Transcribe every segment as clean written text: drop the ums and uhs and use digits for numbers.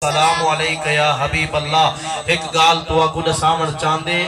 السلام علیکہ یا حبیب اللہ ایک گال تو اکو دسامن چاندے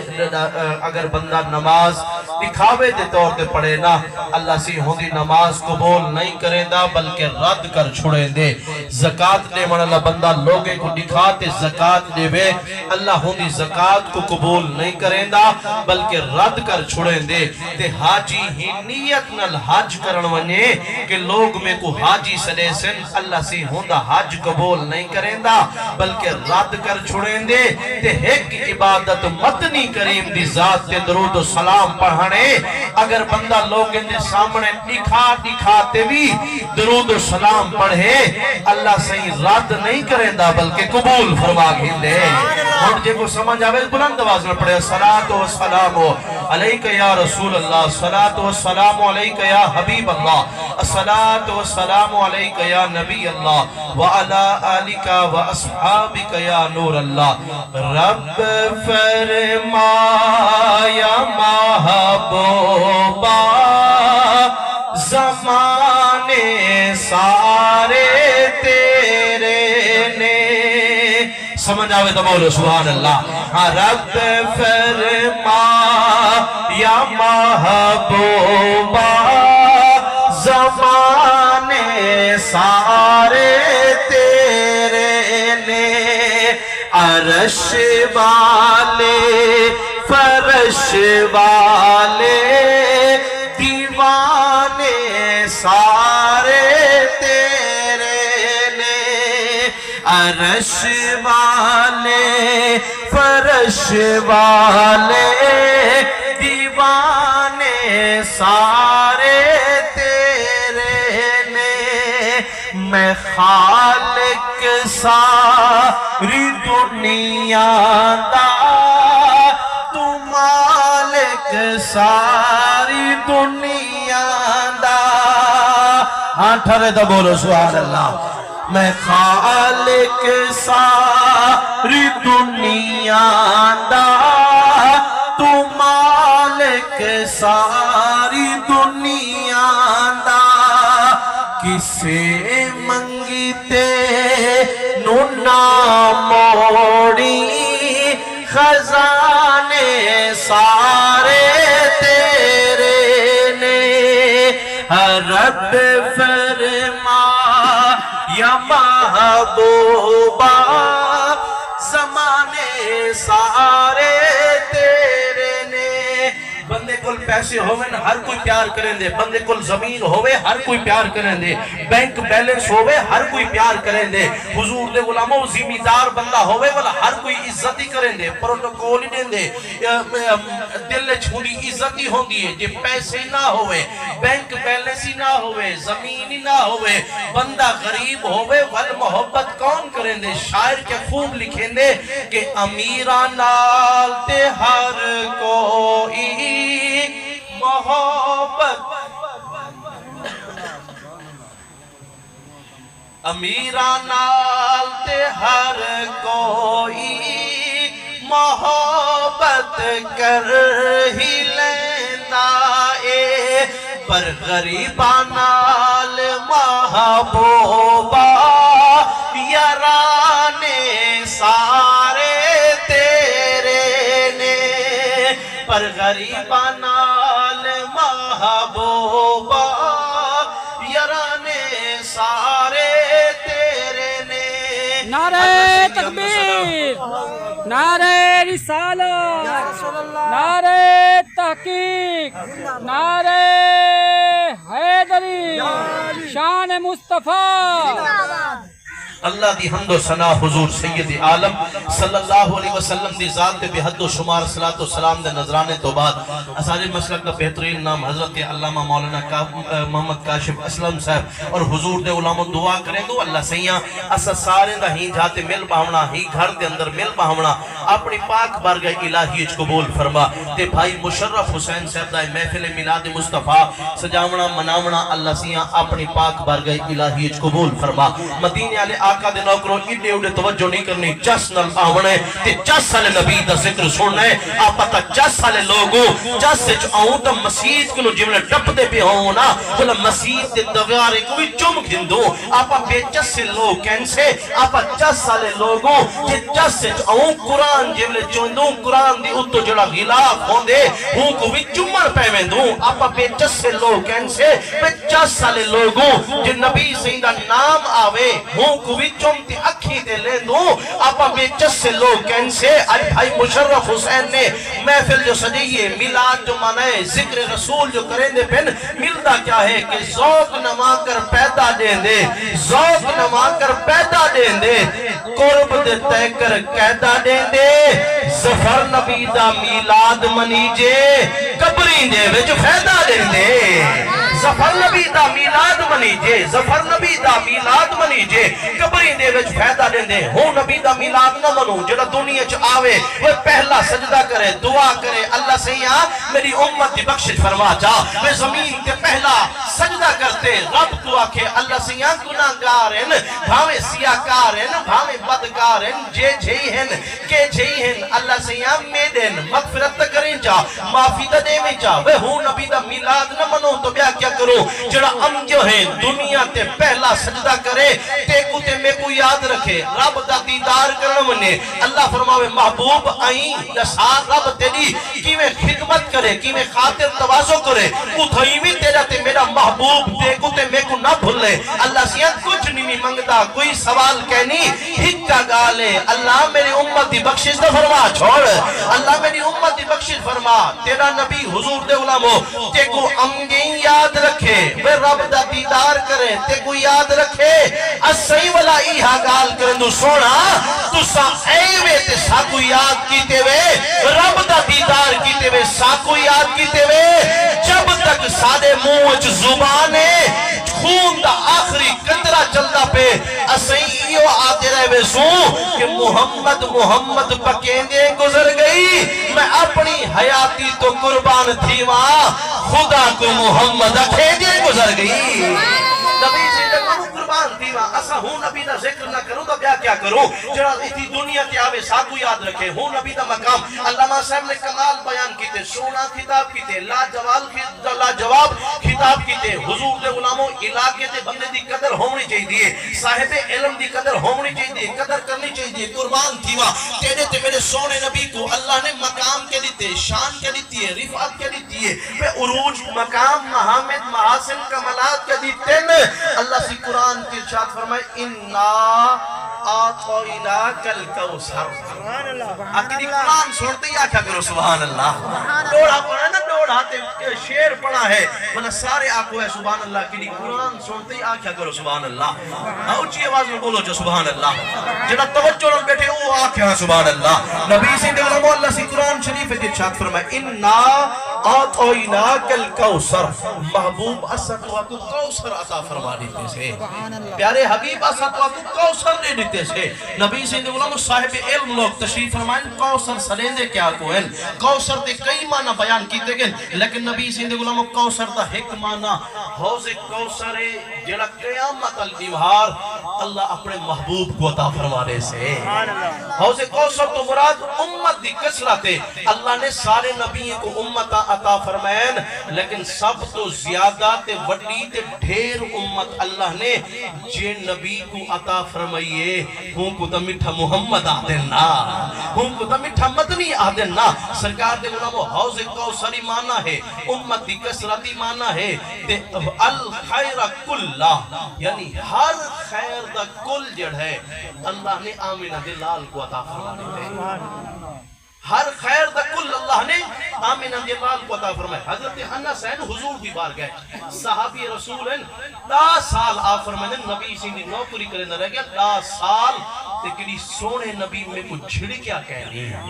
اگر بندہ نماز دکھاوے دے طور تے پڑھے نا اللہ سی ہوندی نماز قبول نہیں کرے دا بلکہ رد کر چھوڑے دے زکاة دے من اللہ بندہ لوگے کو دکھاتے زکاة دے وے اللہ ہوندی زکاة کو قبول نہیں کرے دا بلکہ رد کر چھوڑے دے تے حاجی ہی نیت نل حج کرن ونے کہ لوگ میں کو حاجی سدے سن اللہ سی ہوندہ حج قبول نہیں کرے دا بلکہ رد کر چھوڑیں دے تے ایک عبادت مدنی کریم دی ذات تے درود و سلام پڑھانے اگر بندہ لوگ ان دے سامنے دکھاتے بھی درود و سلام پڑھے اللہ صحیح رد نہیں کریں دا بلکہ قبول فرما گھندے اور جے کو سمجھ آوے بلند آواز میں پڑھے صلاة و سلام علیکہ یا رسول اللہ صلاة و سلام علیکہ یا حبیب اللہ صلاة و سلام علیکہ یا نبی اللہ وعلا آلکہ و اصحابک یا نور اللہ رب فرمایا محبوبہ زمانے سارے تیرے نے سمجھ آوے تو بولو سبحان اللہ رب فرمایا محبوبہ زمانے سارے عرش والے فرش والے دیوانے سارے تیرے نے عرش والے فرش والے دیوانے سارے تیرے نے میں خالق ساری دنیا دا تو مالک ساری دنیا دا ہاں ٹھرے دا بولو سبحان اللہ میں خالق ساری دنیا دا تو مالک ساری دنیا دا کسے منگیتے نونا موڑی خزانے سارے تیرے نے رب فرما یا محبوبہ زمانے سارے تیرے نے بندے کل پیسے ہوئے ہر کوئی پیار کریں دے بندے کل زمین ہوئے ہر کوئی پیار کریں دے بینک بیلنس ہوئے ہر کوئی پیار کریں دے حضور دے غلاموں ذمہ بندہ ہوئے والا ہر کوئی عزتی کریں دے پروٹوکول دیں دے دل چھوڑی عزتی ہوں دیئے جے پیسے نہ ہوئے بینک بیلنس ہی نہ ہوئے زمین ہی نہ ہوئے بندہ غریب ہوئے والمحبت کون کریں دے شاعر کے خوب لکھیں دے کہ امیران نال تے ہر کوئی محبت امیران نال تے ہر کوئی محبت کر ہی لینا اے پر غریبان نال محبوبہ یارانے سارے تیرے نے پر غریبان نال محبوبہ یارانے سارے تیرے نے نعرہ تکبیر نعرہ رسالت نعرہ تحقیق نعرہ حیدری شان مصطفیٰ اللہ دی حمد و ثنا حضور سید عالم صلی اللہ علیہ وسلم دی ذات بے حد و شمار صلاة و سلام دے نظرانے تو بعد اساجد مسلک کا بہترین نام حضرت علامہ مولانا محمد کاشف اسلم صاحب اور حضور دے علامہ دعا کریں دو اللہ سیاں اسا سارے دا ہی جاتے مل پاونا ہی گھر دے اندر مل پاونا اپنی پاک بارگاہ الہی قبول فرما تے بھائی مشرف حسین صاحب دا محفل میلاد مصطفیٰ سجاونا مناونا اللہ سیاں اپنی پاک بارگاہ الہی قبول فرما مدینے علی آقا دے نوکروں ایڈے اڈے توجہ نہیں کرنی چس نل آونے تے چس سالے نبی دا ذکر سننا ہے آپ پتہ چس سالے لوگوں چس سے آؤں تا مسیح کنو جملے ٹپ دے پہ ہونا بولا مسیح دے دوارے کوئی چم گھندو آپ بے چس سے لوگ کینسے آپ چس سالے لوگوں جے چس سے آؤں قرآن جملے چوندوں قرآن دی اتو جڑا غلاف ہوندے ہوں کو بھی چمر پیمیں دوں آپ بے چس سے لوگ کینسے بے چس سالے لوگوں جے نبی سیدہ نام آوے ہوں کو بھی چمتی اکھی دے لیں دوں آپ بے چس سے لوگ کینسے آج بھائی مشرف حسین نے محفل جو سجیے میلاد جو منائے ذکر رسول جو کریں دے پھر ملتا کیا ہے کہ ذوق نما کر پیدا دیں دے ذوق نما کر پیدا دیں دے قرب دے تے کر قیدہ دیں دے ظفر نبی دا میلاد منیجے قبری دے وچ فیدہ دیں دے ظفر نبی دا میلاد منیجے ظفر نبی دا میلاد منیجے قبری دے وچ فیدہ دیں دے ہوں نبی دا میلاد نہ منو جڑا دنیا چ آوے وہ پہلا سجدہ کرے دعا کرے اللہ سے یہاں میری امت دی بخشش فرما جا میں زمین تے پہلا سجدہ کرتے رب تو آکھے اللہ سے یہاں گناہگار ہیں بھاوے سیاکار ہیں بھاوے بدکار ہیں جے جھئی ہیں کہ جھئی ہیں اللہ سے یہاں میدن مغفرت کریں جا معافی دا دے میں جا وہ ہوں نبی دا میلاد نہ منو تو بیا کیا کرو جڑا ام جو ہے دنیا تے پہلا سجدہ کرے تے کو تے میں کو یاد رکھے رب دا دیدار کرنا منے اللہ فرماوے محبوب آئیں نسار رب تیری کی میں خدمت کرے کی میں خاطر توازو کرے اتھائی بھی تیرا تے میرا محبوب دیکھو تے میں کو نہ بھولے اللہ سیاں کچھ نہیں منگتا کوئی سوال کہنی ہکا گالے اللہ میری امت دی بخشش نہ فرما چھوڑ اللہ میری امت دی بخشش فرما تیرا نبی حضور دے علمو تے کو امگیں یاد رکھے وہ رب دا دیدار کرے تے کو یاد رکھے اسائی والا ایہا گال کرندو سونا تو سا ایوے تے ساکو یاد کیتے وے رب دا دیدار کیتے وے ساکو یاد کیتے وے جب تک سادے موچ زبانے خون دا آخری قطرہ چلتا پہ اسائیو آتے رہے وے سوں کہ محمد محمد پکیندے گزر گئی میں اپنی حیاتی تو قربان تھی وہاں خدا کو محمد اکھیندے گزر گئی نبی سے تکو قربان تھی وہاں اسا ہوں نبی دا ذکر نہ کروں تو بیا کیا کروں جڑا اتنی دنیا تے آوے ساکو یاد رکھے ہوں نبی دا مقام علامہ صاحب نے کمال بیان کیتے سونا خطاب کیتے لا جواب خطاب کیتے حضور دے غلاموں علاقے دے بندے دی قدر ہونی چاہیے صاحب علم دی قدر ہونی چاہیے قدر کرنی چاہیے قربان تھی وہاں تیرے تے میرے سونے نبی کو اللہ نے مقام کے دیتے شان کے دیتی ہے رفعت کے دیتی ہے پہ عروج مقام محامد محاسن کمالات کے دیتے ہیں اللہ سے قرآن کی ارشاد فرمائے اِنَّا آتَوْنَاكَ الْكَوْثَرَ اکیدی قرآن سنتے ہی آکھا کرو سبحان اللہ ڈوڑا پڑھا نا ڈوڑا شیر پڑھا ہے بنا سارے آکھو ہے سبحان اللہ اکیدی قرآن سنتے ہی آکھا کرو سبحان اللہ اچھی آواز میں بولو جو سبحان اللہ جنہ توجہ رہا بیٹھے وہ آکھا ہے سبحان اللہ نبی سے علماء اللہ سے قرآن شریف ہے ارشاد فرمائے اِنَّا آتَوْنَاكَ الْكَوْثَرَ محبوب اسد وقت کوثر عطا فرما دیتے سے پیارے حبیب اسد وقت کوثر دے دیتے سے نبی سے علماء صاحب علم لوگ تشریف فرمائیں کوثر سلیندے کیا کو ہیں کوثر دے کئی معنی بیان کیتے گئے لیکن نبی سے علماء کوثر دا ایک معنی حوض کوثر جڑا قیامت الجوہار اللہ اپنے محبوب کو عطا فرمانے سے حوض کوثر تو مراد امت دی کثرت ہے اللہ نے سارے نبیوں کو امت عطا فرمائیں لیکن سب تو زیادہ تے وڈی تے ڈھیر امت اللہ نے جے نبی کو عطا فرمائیے ہوں کو تا مٹھا محمد آدھن نا ہوں کو تا مٹھا مدنی آدھن نا سرکار دے علماء حوض کوثری معنی ہے امت دی کثرتی معنی ہے تے الخیر کلہ یعنی ہر خیر دا کل جڑ ہے اللہ نے آمینہ دلال کو عطا فرمانے ہے ہر خیر دا کل اللہ نے آمین انجلال کو عطا فرمائے حضرت انس ہیں حضور بھی بار گئے صحابی رسول ہیں 10 سال آپ فرمائے نبی سے نوکری کرے نہ رہ گیا 10 سال لیکن سونے نبی میں کو جھڑ کیا کہنی ہے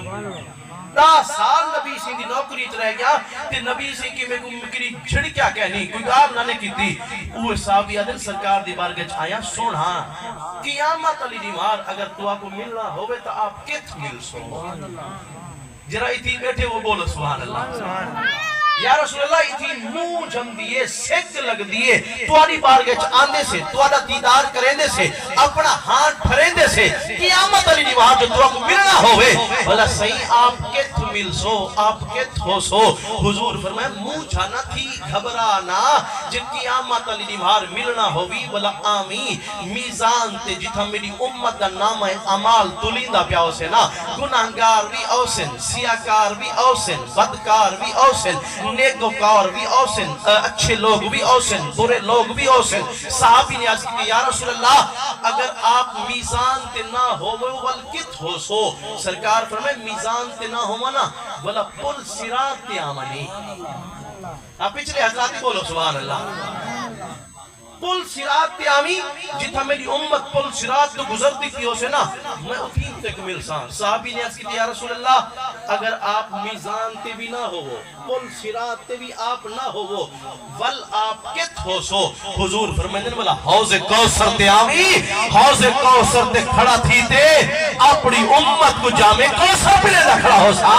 10 سال نبی سے نوکری رہ گیا تے نبی سے کہ میں کو مکری جھڑ کیا کہنی کوئی گار نہ نے کی تھی وہ صحابی آدھن سرکار دی بارگاہ آیا سونا قیامت علی دیمار اگر تو آپ کو ملنا ہوئے تو آپ کت مل سو جرائی تھی بیٹھے وہ بولو سبحان اللہ یا رسول اللہ اتھی منہ جم دیے سکھ لگ دیے تواری بارگاہ آندے سے توارا دیدار کریندے سے اپنا ہاتھ پھریندے سے قیامت علی دیوار جو تو کو ملنا ہوئے بھلا صحیح آپ کے تھو مل سو آپ کے تھو سو حضور فرمائے منہ جانا تھی گھبرانا جن قیامت علی دیوار ملنا ہوئی بھلا آمی میزان تے جتھا میری امت دا نام عمال تولیندہ پیاؤ سے نا گناہگار بھی اوسن سیاکار بھی اوسن بدکار بھی اوسن نیکوکار بھی اوسن اچھے لوگ بھی اوسن برے لوگ بھی اوسن صحابی نے عرض کی یا رسول اللہ اگر آپ میزان تے نہ ہوئے والکت ہو سو سرکار فرمائے میزان تے نہ ہوا نا بلا پل سرات تے آمنی آپ پچھلے حضراتی بولو سبحان اللہ پل سرات تے آمی جتھا میری امت پل سرات تو گزرتی کی ہو سے نا میں اتھین تک ملسان صحابی نے عرض کی یا رسول اللہ اگر آپ میزان تے بھی نہ ہو پل سرات تے بھی آپ نہ ہو ول آپ کت ہو سو حضور فرمائن والا حوض کوثر تے آمی حوض کوثر تے کھڑا تھی تے اپنی امت کو جامع کوثر پلے نہ کھڑا ہو سا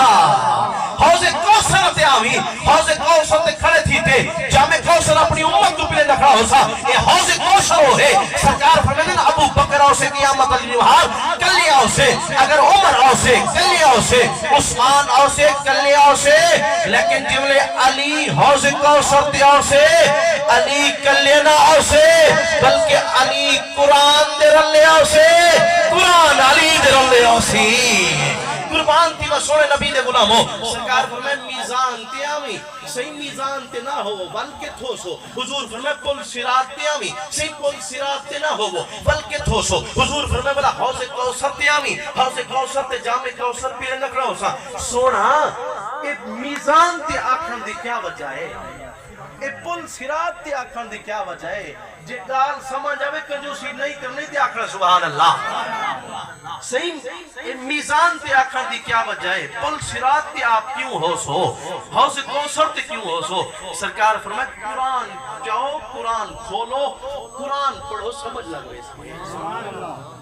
حوض کوثر تے آمی حوض کوثر تے کھڑے تھی تے جامع کوثر اپنی امت کو پلے نہ کھڑا ہو سا یہ حوض کوثر ہو ہے سرکار فرمائن ابو بکر آؤ سے قیامت علی دیوار کلی آؤ سے اگر عمر آؤ سے کلی آؤ سے عثمان آؤ سے کلی آؤ سے لیکن جملے علی حوض کوثر تے آؤ سے علی کلی نہ آؤ سے بلکہ علی قرآن دے رلے آؤ سے قرآن علی دے رلے آؤ سی قربان تھی وہ سونے نبی دے غلاموں سرکار فرمائے میزان تے آمی صحیح میزان تے نہ ہو بلکہ تھو سو حضور فرمائے پل سرات تے آمی صحیح پل سرات تے نہ ہو بلکہ تھو سو حضور فرمائے بلا حوض کوثر تے آمی حوض کوثر تے جامع کوثر پیرے نکڑا ہو سا سونا ایک میزان تے آکھن دی کیا وجہ ہے ایک پل سرات تے آکھن دی کیا وجہ ہے جے گال سمجھ آوے کنجوسی نہیں کرنی تے آکھن سبحان اللہ صحیح میزان تے آکھن دی کیا وجہ ہے پل سرات تے آپ کیوں ہو سو حوض کوثر تے کیوں ہو سو سرکار فرمائے قرآن جاؤ قرآن کھولو قرآن پڑھو سمجھ لگو اس میں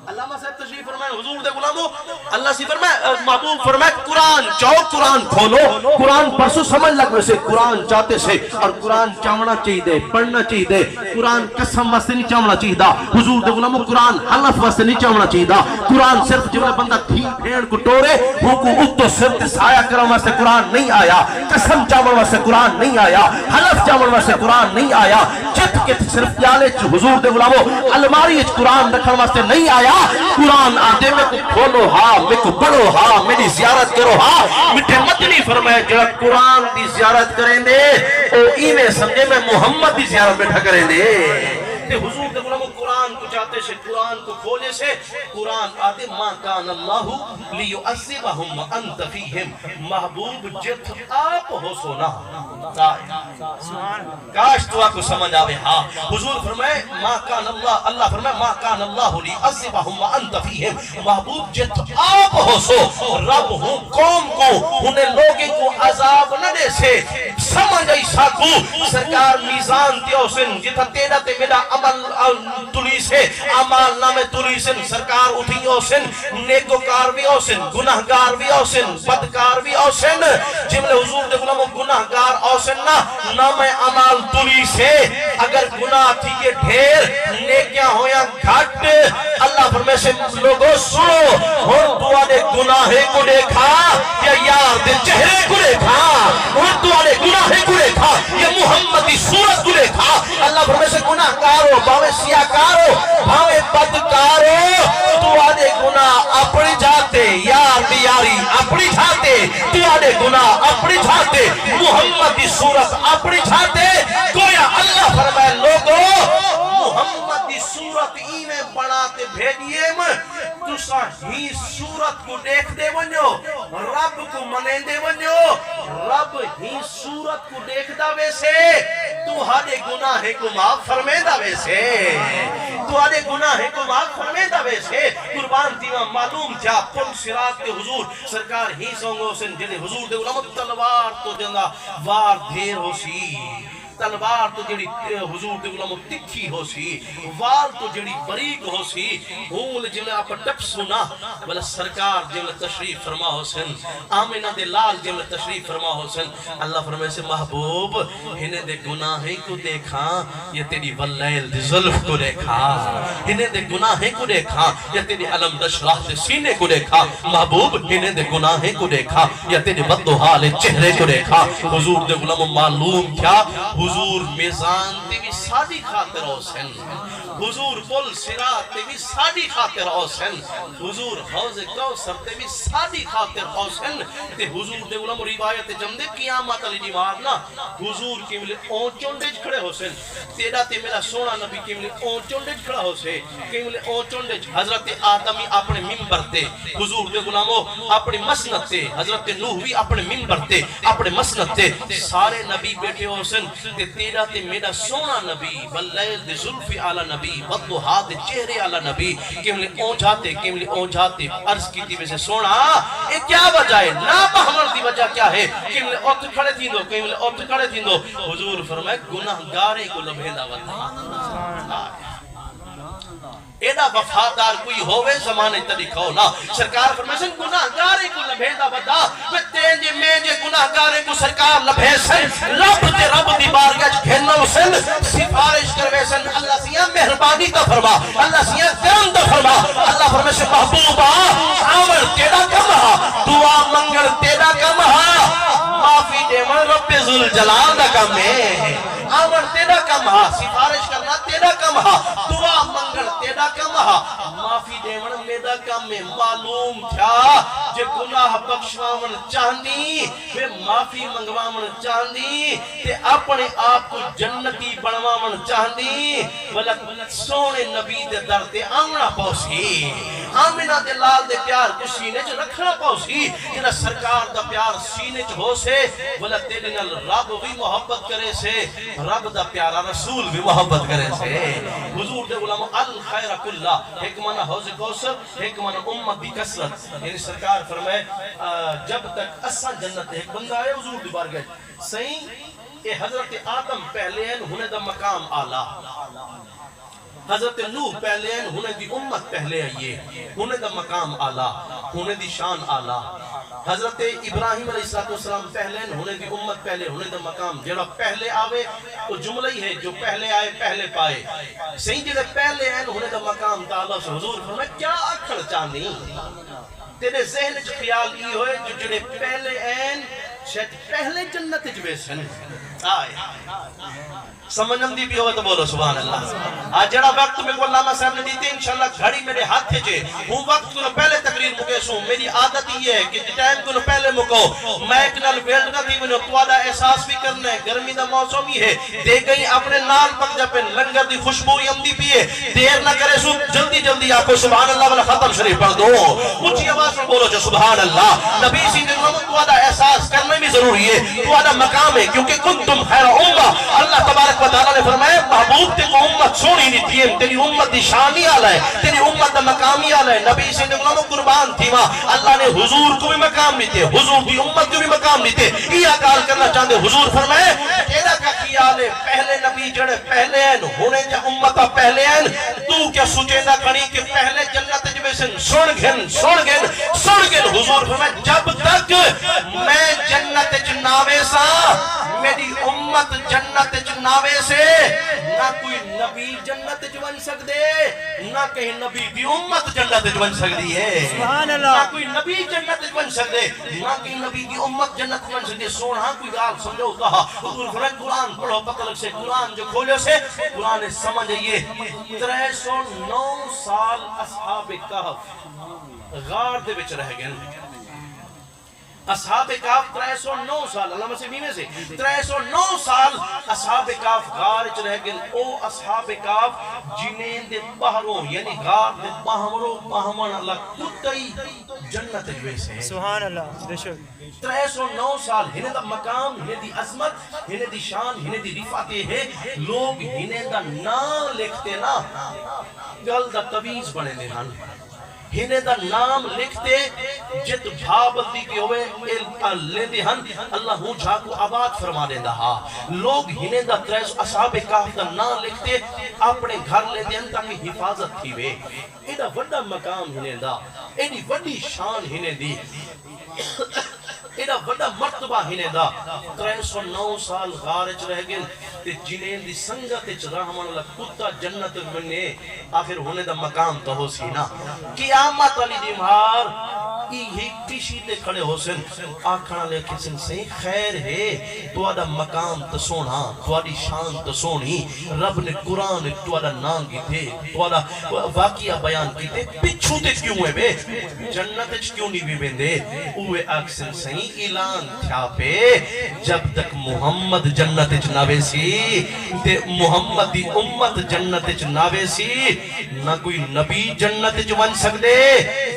علامہ صاحب تشریف فرمائے حضور دے غلاموں اللہ سی فرمائے محبوب فرمائے قرآن جاؤ قرآن کھولو قرآن پرسو سمجھ لگو سے قرآن چاہتے سے اور قرآن چاہنا چاہیے دے پڑھنا چاہیے دے قرآن قسم واسطے نہیں چاہنا چاہیے دا حضور دے غلاموں قرآن حلف واسطے نہیں چاہنا چاہیے دا قرآن صرف جو بندہ تھی بھیڑ کو ٹورے وہ کو اتو صرف تے سایہ کرم واسطے قرآن نہیں آیا قسم چاہنا واسطے قرآن نہیں آیا حلف چاہنا واسطے قرآن نہیں آیا جت کے صرف پیالے حضور دے غلاموں الماری قرآن رکھن واسطے نہیں آیا قرآن آدھے میں کو کھولو ہاں میں کو پڑھو ہاں میری زیارت کرو ہاں مٹھے مدنی فرمائے جڑا قرآن دی زیارت کریں دے او ایمیں سمجھے میں محمد دی زیارت بیٹھا کریں دے حضور دے غلاموں قرآن کو چاہتے سے قرآن کو کھولے سے قرآن آدھے ما کان اللہ لیعذبہم وانت فیہم محبوب جت آپ ہو سونا کاش تو آپ کو سمجھ آوے ہاں حضور فرمائے ما کان اللہ اللہ فرمائے ما کان اللہ لیعذبہم وانت فیہم محبوب جت آپ ہو سو رب ہوں قوم کو انہیں لوگیں کو عذاب نہ دے سے سمجھ ایسا کو سرکار میزان دیو سن جتا تیرا تے میرا عمل تلی سے عمال نام تلی سن سرکار اٹھی ہو سن نیکوکار بھی ہو سن گناہگار بھی ہو سن بدکار بھی ہو سن جملے حضور دے غلاموں گناہگار ہو سن نام عمال تلی سے اگر گناہ تھی یہ ڈھیر نیکیاں ہو یا گھٹ اللہ فرمائے سے لوگوں سنو اور توانے گناہے کو دیکھا یا یار دے چہرے کو دیکھا اور توانے گناہے کو دیکھا یا محمدی صورت کو دیکھا اللہ فرمائے سے گناہ کارو بھاوے سیاکارو بھاوے بدکارو توانے گناہ اپنی جاتے یار دیاری اپنی جاتے توانے گناہ اپنی جاتے محمدی صورت اپنی جاتے گویا اللہ فرمائے لوگوں محمدی صورت ای میں بڑھاتے بھیجئے تسا ہی صورت کو دیکھ دے ونجو رب کو منے دے ونجو رب ہی صورت کو دیکھ دا ویسے تو ہارے گناہ کو معاف فرمے دا ویسے تو ہارے گناہ کو معاف فرمے دا ویسے قربان تیوہ معلوم تھا پل صراط کے حضور سرکار ہی سونگو سن جنہیں حضور دے علمت تلوار تو جنگا وار دھیر ہو سی تلوار تو جڑی حضور دے غلاموں تکھی ہو سی وال تو جڑی بریک ہو سی ہون جملے آپ ٹپ سنا بلا سرکار جملے تشریف فرما حسن آمینہ دے لال جملے تشریف فرما حسن اللہ فرمائے سے محبوب ہنے دے گناہیں کو دیکھا یہ تیری واللیل دے ظلف کو دیکھا ہنے دے گناہیں کو دیکھا یا تیری علم دشراح دے سینے کو دیکھا محبوب ہنے دے گناہیں کو دیکھا یا تیری بدوحال چہرے کو دیکھا حضور دے غلام معلوم کیا حضور میزان تے بھی سادی خاطر حسن حضور پل صراط تے بھی سادی خاطر حسن حضور حوض کوثر تے بھی سادی خاطر حسن تے حضور دے غلام روایت جمدے قیامت علی دی مارنا حضور کے ملے اون چونڈے کھڑے حسن تیرا تے میرا سونا نبی کے ملے اون چونڈے کھڑا حسن کے ملے اون چونڈے حضرت آدمی اپنے منبر تے حضور دے غلاموں اپنے مسند تے حضرت نوح بھی اپنے منبر تے اپنے مسند تے سارے نبی بیٹھے حسن تے تیرا تے میرا سونا نبی واللیل دے ظلف اعلی نبی والضحا دے چہرے اعلی نبی کہ ملے اون جاتے عرض کی تھی میں سے سونا اے کیا وجہ ہے نا بہمر دی وجہ کیا ہے کہ ملے اوت کھڑے تھی دو کہ ملے اوت کھڑے تھی دو حضور فرمائے گناہگارے کو لبھیدہ وطا ایڈا وفادار کوئی ہوئے زمانے طریقہ ہونا سرکار فرمائے گناہگارے کو لبھیدہ وطا میں تینجے میں جے گناہگارے کو سرکار لبھے سن رب تے رب دی بارگاہ گھنو سن سفارش کروے سن اللہ سیاں مہربانی تا فرما اللہ سیاں کرم تا فرما اللہ فرمائے سے محبوبہ عمر تیرا کم ہا دعا منگر تیرا کم ہا معافی دیمن رب ذوالجلال دا کم ہے عمر تیرا کم ہا سفارش کرنا تیرا کم ہا دعا منگر تیرا کم ہا معافی دیمن میرا کم ہے معلوم تھا جے گناہ بخشوامن چاہنی وہ معافی منگوامن چاہنی تے اپنے آپ کو جنتی بنوامن چاہنی بلک سونے نبی دے در تے آمنا پوسی آمینہ دے لال دے پیار کو سینے چ رکھنا پوسی جنہ سرکار دا پیار سینے چ ہو سے بلک تیرے نال رب بھی محبت کرے سے رب دا پیارا رسول بھی محبت کرے سے حضور دے غلاموں الخیر کلہ ایک معنی حوض کوثر ایک معنی امت دی کثرت یعنی سرکار فرمائے جب تک اسا جنت ایک بندہ ہے حضور دی بارگاہ صحیح اے حضرت آدم پہلے ہیں ہونے دا مقام اعلیٰ حضرت نوح پہلے ہیں ہونے دی امت پہلے آئیے ہونے دا مقام اعلیٰ ہونے دی شان اعلیٰ حضرت ابراہیم علیہ السلام پہلے ہیں ہونے دی امت پہلے ہونے دا مقام جڑا پہلے آوے تو جملہ ہی ہے جو پہلے آئے پہلے پائے صحیح جڑے پہلے ہیں ہونے دا مقام تعالیٰ سے حضور فرمائے کیا اکھڑ چاہنی تیرے ذہن چ خیال یہ ہوئے جو جڑے پہلے ہیں شاید پہلے جنت جوے سن آئے سمجھن دی بھی ہوئے تو بولو سبحان اللہ آج جڑا وقت میں کو علامہ صاحب نے دیتے انشاءاللہ گھڑی میرے ہاتھ تھے جے ہوں وقت کو پہلے تقریر مکے سوں میری عادت یہ ہے کہ ٹائم کو پہلے مکو میں ایک نال ویلڈ نہ تھی میں توالا احساس بھی کرنا ہے گرمی دا موسم ہی ہے دے گئی اپنے نال پک جا پہ لنگر دی خوشبو یمدی پیے دیر نہ کرے سو جلدی جلدی آپ کو سبحان اللہ والا ختم شریف پڑھ دو اونچی آواز میں بولو جو سبحان اللہ نبی سی نے توالا احساس کرنا بھی ضروری ہے توالا مقام ہے کیونکہ کنتم خیر امہ اللہ تبارک و تعالی نے فرمایا محبوب تے امت سونی نہیں تھی تیری امت دی شانی آلہ ہے تیری امت دا مقامی آلہ ہے نبی سے نگلوں قربان تھی ماں اللہ نے حضور کو بھی مقام نہیں تھے حضور دی امت کو بھی مقام نہیں تھے یہ اقال کرنا چاہتے حضور فرمائے تیرا کا خیال ہے پہلے نبی جڑے پہلے ہیں ہونے جا امتہ پہلے ہیں تو کیا سوچے نہ کھڑی کہ پہلے جنت جبے سے سن گن حضور فرمائے جب تک میں جنت جناوے سا میری امت جنت جناوے سے نہ کوئی نبی جنت جوان سکدے نہ کہیں نبی دی امت جنت جوان سکدی ہے نہ کوئی نبی جنت جوان سکدے نہ کہیں نبی دی امت جنت جوان سکدے سونا کوئی گال سمجھو کہا حضور فرمائے قرآن پڑھو پتلک سے قرآن جو کھولے سے قرآن سمجھئیے 309 سال اصحاب کہف غار دے وچ رہ گئے اصحاب کاف 309 سال اللہ مسیح میں سے 309 سال اصحاب کاف غار چ رہ گئے او اصحاب کاف جنیں دے بہروں یعنی غار دے بہروں بہمن اللہ کتئی جنت جوے سے سبحان اللہ بے شک 309 سال ہنے دا مقام ہنے دی عظمت ہنے دی شان ہنے دی رفعت ہے لوگ ہنے دا نام لکھتے نا گل دا تویز بنے دے ہن ہنے دا نام لکھتے جت بھابندی کے ہوئے لیندے ہن اللہ ہوں جھا کو آباد فرما دیندہ ہا لوگ ہنے دا تریس اصحاب کہف دا نام لکھتے اپنے گھر لیندے ہن تاکہ حفاظت تھی وے ایڈا وڈا مقام ہنے دا ایڈی وڈی شان ہنے دی ایڈا وڈا مرتبہ ہنے دا 309 سال غارج رہ گئے تے جنین دی سنگت اچ رحمان اللہ کتا جنت بنے آخر ہونے دا مقام تو ہو سی نا قیامت علی دی مہار ہی پیشی تے کھڑے ہو سن آکھنا لے کسن سے خیر ہے تو آدھا مقام تسونا تو آدھی شان تسونی رب نے قرآن تو آدھا نانگی تھے تو آدھا واقعہ بیان کی تھے پچھو تے کیوں ہے بے جنت اچ کیوں نہیں بھی بندے اوے اکسن سے اعلان تھا پہ جب تک محمد جنت اچ ناوے سی تے محمد دی امت جنت اچ ناوے سی نہ کوئی نبی جنت اچ بن سکدے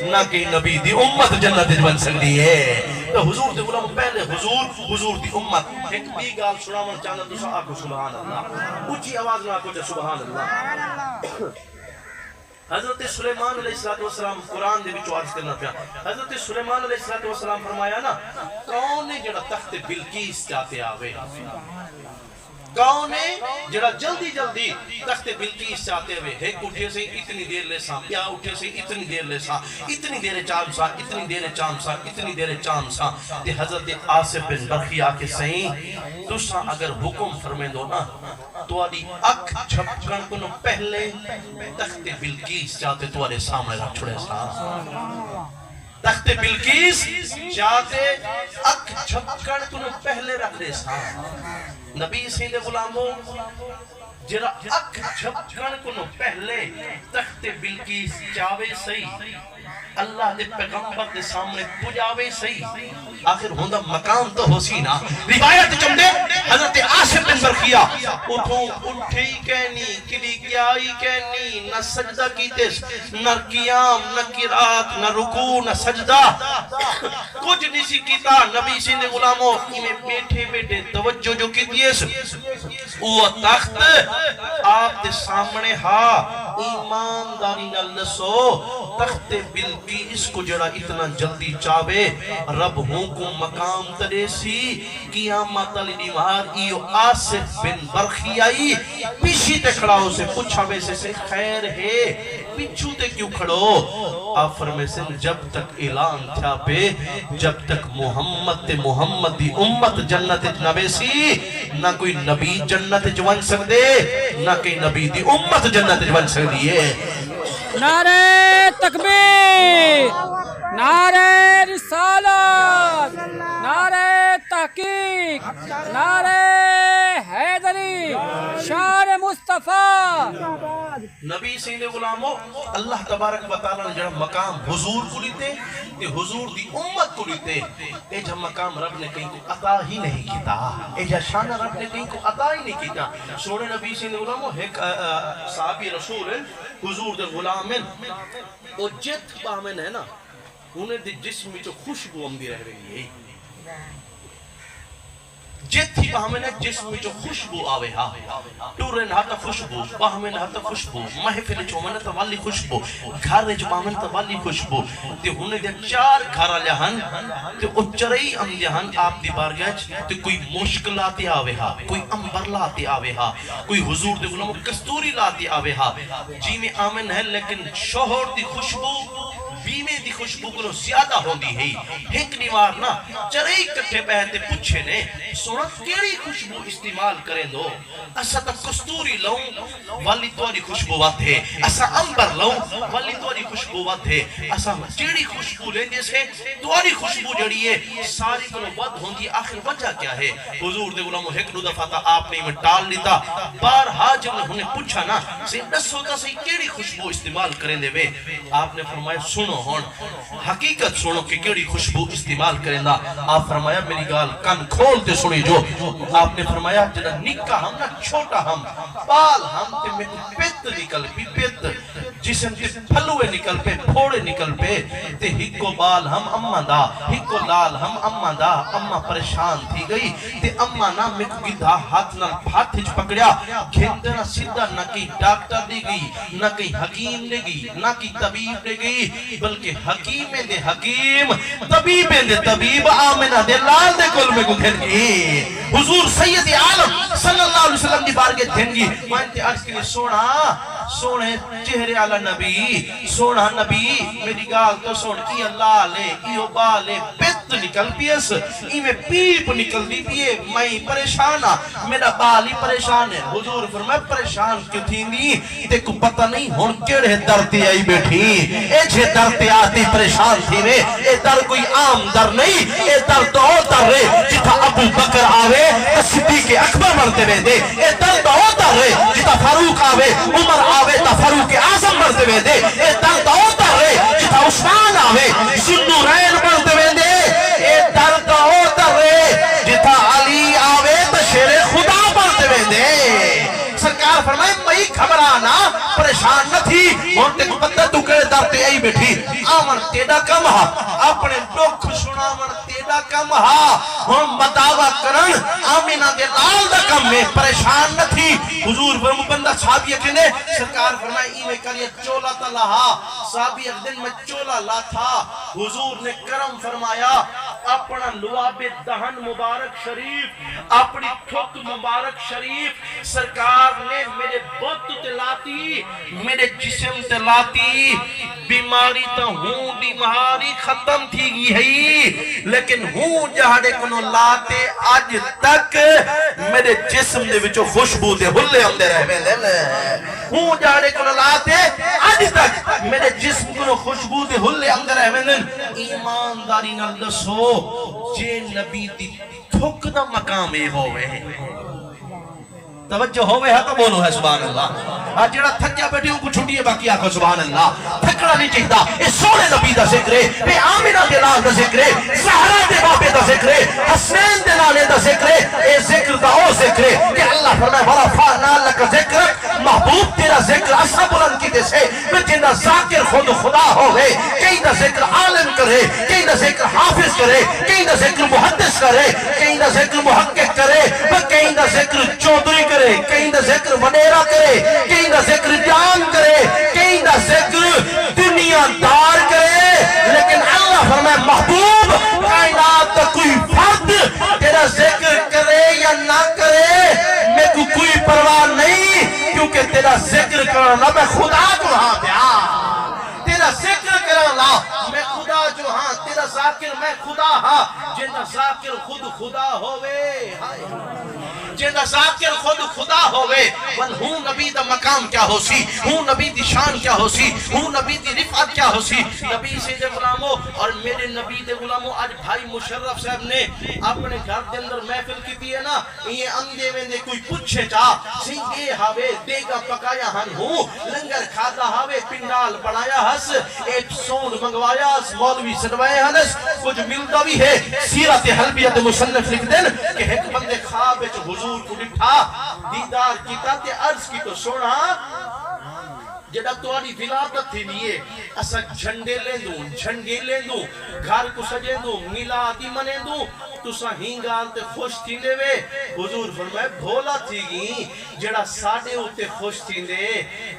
نہ کوئی نبی دی امت جنت اچ بن سکدی ہے تو حضور دے غلام پہلے حضور دی امت ایک بھی گال سناون چاہنا تو آکو سبحان اللہ اونچی آواز میں آکو جا سبحان اللہ حضرت سلیمان علیہ السلام قرآن دے بچو عرض کرنا پیا حضرت سلیمان علیہ السلام فرمایا نا کون ہے جڑا تخت بلقیس چاہتے آوے کون ہے جڑا جلدی جلدی تخت بلقیس چاہتے ہوئے ایک اٹھے سے اتنی دیر لے سا یا اٹھے سے اتنی دیر لے سا اتنی دیر چام سا اتنی دیر چام سا اتنی دیر چام سا تے حضرت آصف بن برخی آکے سہیں تو سا اگر حکم فرمیں دو نا تو آدھی اک چھپکن کنو پہلے تخت بلقیس چاہتے تو آدھے سامنے رکھ چھوڑے سا تخت بلقیس چاہتے اک چھپکن کنو پہلے رکھ دے سا نبی سیدھے غلاموں جرا اک چھپکن کنو پہلے تخت بلقیس چاہوے صحیح اللہ دے پیغمبر دے سامنے پجاوے صحیح آخر ہوندہ مقام تو ہو سی نا روایت چمدے حضرت آصف بن برخیہ اٹھوں اٹھے کہنی کلی کیائی کہنی نہ سجدہ کیتس نہ قیام نہ قرات نہ رکوع نہ سجدہ کچھ نہیں کیتا نبی سیدھے غلاموں انہیں بیٹھے بیٹھے توجہ جو کی دیئے وہ تخت آپ دے سامنے ہا ایمانداری نہ لسو تخت بلقیس کو جڑا اتنا جلدی چاہے رب ہوں کو مقام ترے سی قیامت علی دیوار ایو آصف بن برخی آئی پیشی تے کھڑا ہو سے پوچھا ویسے سے خیر ہے پیچھو تے کیوں کھڑو آپ فرمے سے جب تک اعلان تھا پہ جب تک محمد تے محمد دی امت جنت جنبے سی نہ کوئی نبی جنت جوان سک دے نہ کوئی نبی دی امت جنت جوان سک دیئے نعرہ تکبیر نعرہ رسالت نعرہ تحقیق نعرہ حیدری شان مصطفیٰ نبی سید غلاموں اللہ تبارک و تعالیٰ نے جڑا مقام حضور کو لیتے کہ حضور دی امت کو لیتے اے جا مقام رب نے کہیں کو عطا ہی نہیں کیتا اے جا شان رب نے کہیں کو عطا ہی نہیں کیتا سوڑے نبی سید غلاموں ایک صحابی رسول حضور دے غلامن وہ جت باہمن ہے نا انہیں دے جسم میں جو خوشبو ہم دی رہ رہی ہے جت ہی باہمن ہے جسم میں جو خوشبو آوے ہاں ٹورن ہاتا خوشبو باہمن ہاتا خوشبو محفل چومن توالی خوشبو گھر جو باہمن توالی خوشبو تے انہیں دے 4 گھر لہن تے اچرئی ام لہن آپ دی بارگاج تے کوئی مشکلاتی آوے ہاں کوئی امبر لاتی آوے ہاں کوئی حضور دے غلام کستوری لاتی آوے ہاں جی میں آمن ہے لیکن شوہر دی خوشبو بیمے دی خوشبو کو زیادہ ہو دی ہے ایک نیوار نا چرئی کٹھے بہتے پچھے نے سونا کیڑی خوشبو استعمال کریں دو اسا تا کستوری لوں والی تواری خوشبو وات ہے اسا امبر لوں والی تواری خوشبو وات ہے اسا چیڑی خوشبو لیں جیسے تواری خوشبو جڑی ہے ساری کو ود ہوں دی آخر وجہ کیا ہے حضور دے غلاموں ایک دو دفعہ تا آپ نے میں ٹال لیتا بارہا جب نے انہیں پوچھا نا سے دس ہوتا سے کیڑی خوشبو استعمال کریں دے وے آپ نے فرمایا سنو ہون حقیقت سنو کہ کیڑی خوشبو استعمال کریں دا آپ فرمایا میری گال کن کھولتے سنی جو آپ نے فرمایا جنہ نکا ہم نہ چھوٹا ہم بال ہم تے میں پیت نکل بھی پیت جسم تے پھلوے نکل پے پھوڑے نکل پے تے ہکو بال ہم اماں دا ہکو لال ہم اماں دا اماں پریشان تھی گئی تے اماں نا مکو گدھا ہاتھ نال ہاتھ ہچ پکڑیا گھنٹنا سیدھا نہ کی ڈاکٹر دے گئی نہ کی حکیم دے گئی نہ کی طبیب دے گئی بلکہ حکیم دے حکیم طبیب دے طبیب آمنہ دے لال دے کل میں کو گھن گئی حضور سید عالم صلی اللہ علیہ وسلم دی بارگاہ دھن گی مانتے عرض کے لئے سونے چہرے علی نبی سونا نبی میری گال تو سون ای اللہ لے ایو بالے پیت نکل پیس ای میں پیپ نکل دی پیے میں پریشانا میرا بال ہی پریشان ہے حضور فرمائے پریشان کیوں تھی نہیں تے کو پتہ نہیں ہون کیڑے درتی آئی بیٹھی اے چھے درتی آتی پریشان تھی میں اے در کوئی عام در نہیں اے در تو در رہے جتا ابو بکر آوے صدیق اکبر مرتے میں دے اے در تو در رہے جتا فاروق آوے عمر آوے تا فاروق اعظم مرتے میں دے اے در تو در رہے جتا عثمان آوے ذوالنورین مرتے میں دے اے در تو در رہے جتا علی آوے تا شیر خدا مرتے میں دے سرکار فرمائے میں گھبرانا پریشان نہ تھی مونتے کو پتہ تو کہے درتے آئی بیٹھی آمن تیڑا کم ہا اپنے دکھ سنا من تیڑا کم ہا ہم بتاوا کرن آمینہ دے لال دا کم میں پریشان نہ تھی حضور فرمو بندہ صحابی کہنے سرکار فرمائے ای میں کریے چولا تا لہا صحابی ایک دن میں چولا لا تھا حضور نے کرم فرمایا اپنا لواب دہن مبارک شریف اپنی تھک مبارک شریف سرکار نے میرے بط تلاتی میرے جسم تلاتی بیماری تا ہوں بیماری ختم تھی گئی ہے لیکن ہوں جہاں کنو لاتے آج تک میرے جسم دے وچو خوشبو دے ہلے ہم دے رہے میں ہوں جہاں کنو لاتے آج تک میرے جسم کنو خوشبو دے ہلے ہم دے رہے میں ایمانداری نال دسو جے نبی دی تھک دا مقام اے ہوئے توجہ ہوئے ہے تو بولو ہے سبحان اللہ آج جڑا تھکیا بیٹھی ہوں کو چھوٹی ہے باقی آکھو سبحان اللہ تھکڑا نہیں چاہتا اے سونے نبی دا ذکر ہے اے آمینہ دے لال دا ذکر ہے زہرا دے باپے دا ذکر ہے حسین دے لالے دا ذکر ہے اے ذکر دا او ذکر ہے کہ اللہ فرمائے وَرَفَعْنَا لَكَ ذِكْرَكَ محبوب تیرا ذکر اصلا بلند کی دے سے میں جنہ ذاکر خود خدا ہوئے کئی دا ذکر عالم کرے کئی دا ذکر حافظ کرے کئی دا ذکر محدث کرے کئی دا ذکر محقق کرے کئی دا ذکر چودری کرے کہیں دا ذکر وڈیرا کرے کہیں دا ذکر جان کرے کہیں دا ذکر دنیا دار کرے لیکن اللہ فرمائے محبوب کائنات کا کوئی فرد تیرا ذکر کرے یا نہ کرے میں کو کوئی پرواہ نہیں کیونکہ تیرا ذکر کرنا میں خدا جو ہاں پیا تیرا ذکر کرنا میں خدا جو ہاں تیرا ذاکر میں خدا ہاں جنہ ذاکر خود خدا ہوئے جنہ ذاکر خود خدا ہوئے ون ہوں نبی دا مقام کیا ہو سی ہوں نبی دی شان کیا ہو سی ہوں نبی دی رفعت کیا ہو سی نبی سے دے غلاموں اور میرے نبی دے غلاموں آج بھائی مشرف صاحب نے اپنے گھر دے اندر محفل کی دی ہے نا یہ اندے میں نے کوئی پوچھے چاہ سنگے ہاوے دیگا پکایا ہن ہوں لنگر کھادا ہاوے پنڈال بڑھایا ہس ایک سون منگوایا ہس مولوی سنوائے ہنس کچھ ملتا بھی ہے سیرت حلبیت مصنف لکھ دن کہ ایک بندے خواب ہے حضور کو لکھا دیدار کیتا تے عرض کی تو سونا جڑا تواری ولادت تھی لیے اسا جھنڈے لے دوں گھر کو سجے دوں میلادی منے دوں تو سا ہنگال تے خوش تھی دے وے حضور فرمائے بھولا تھی گی جڑا ساڑے ہوتے خوش تھی دے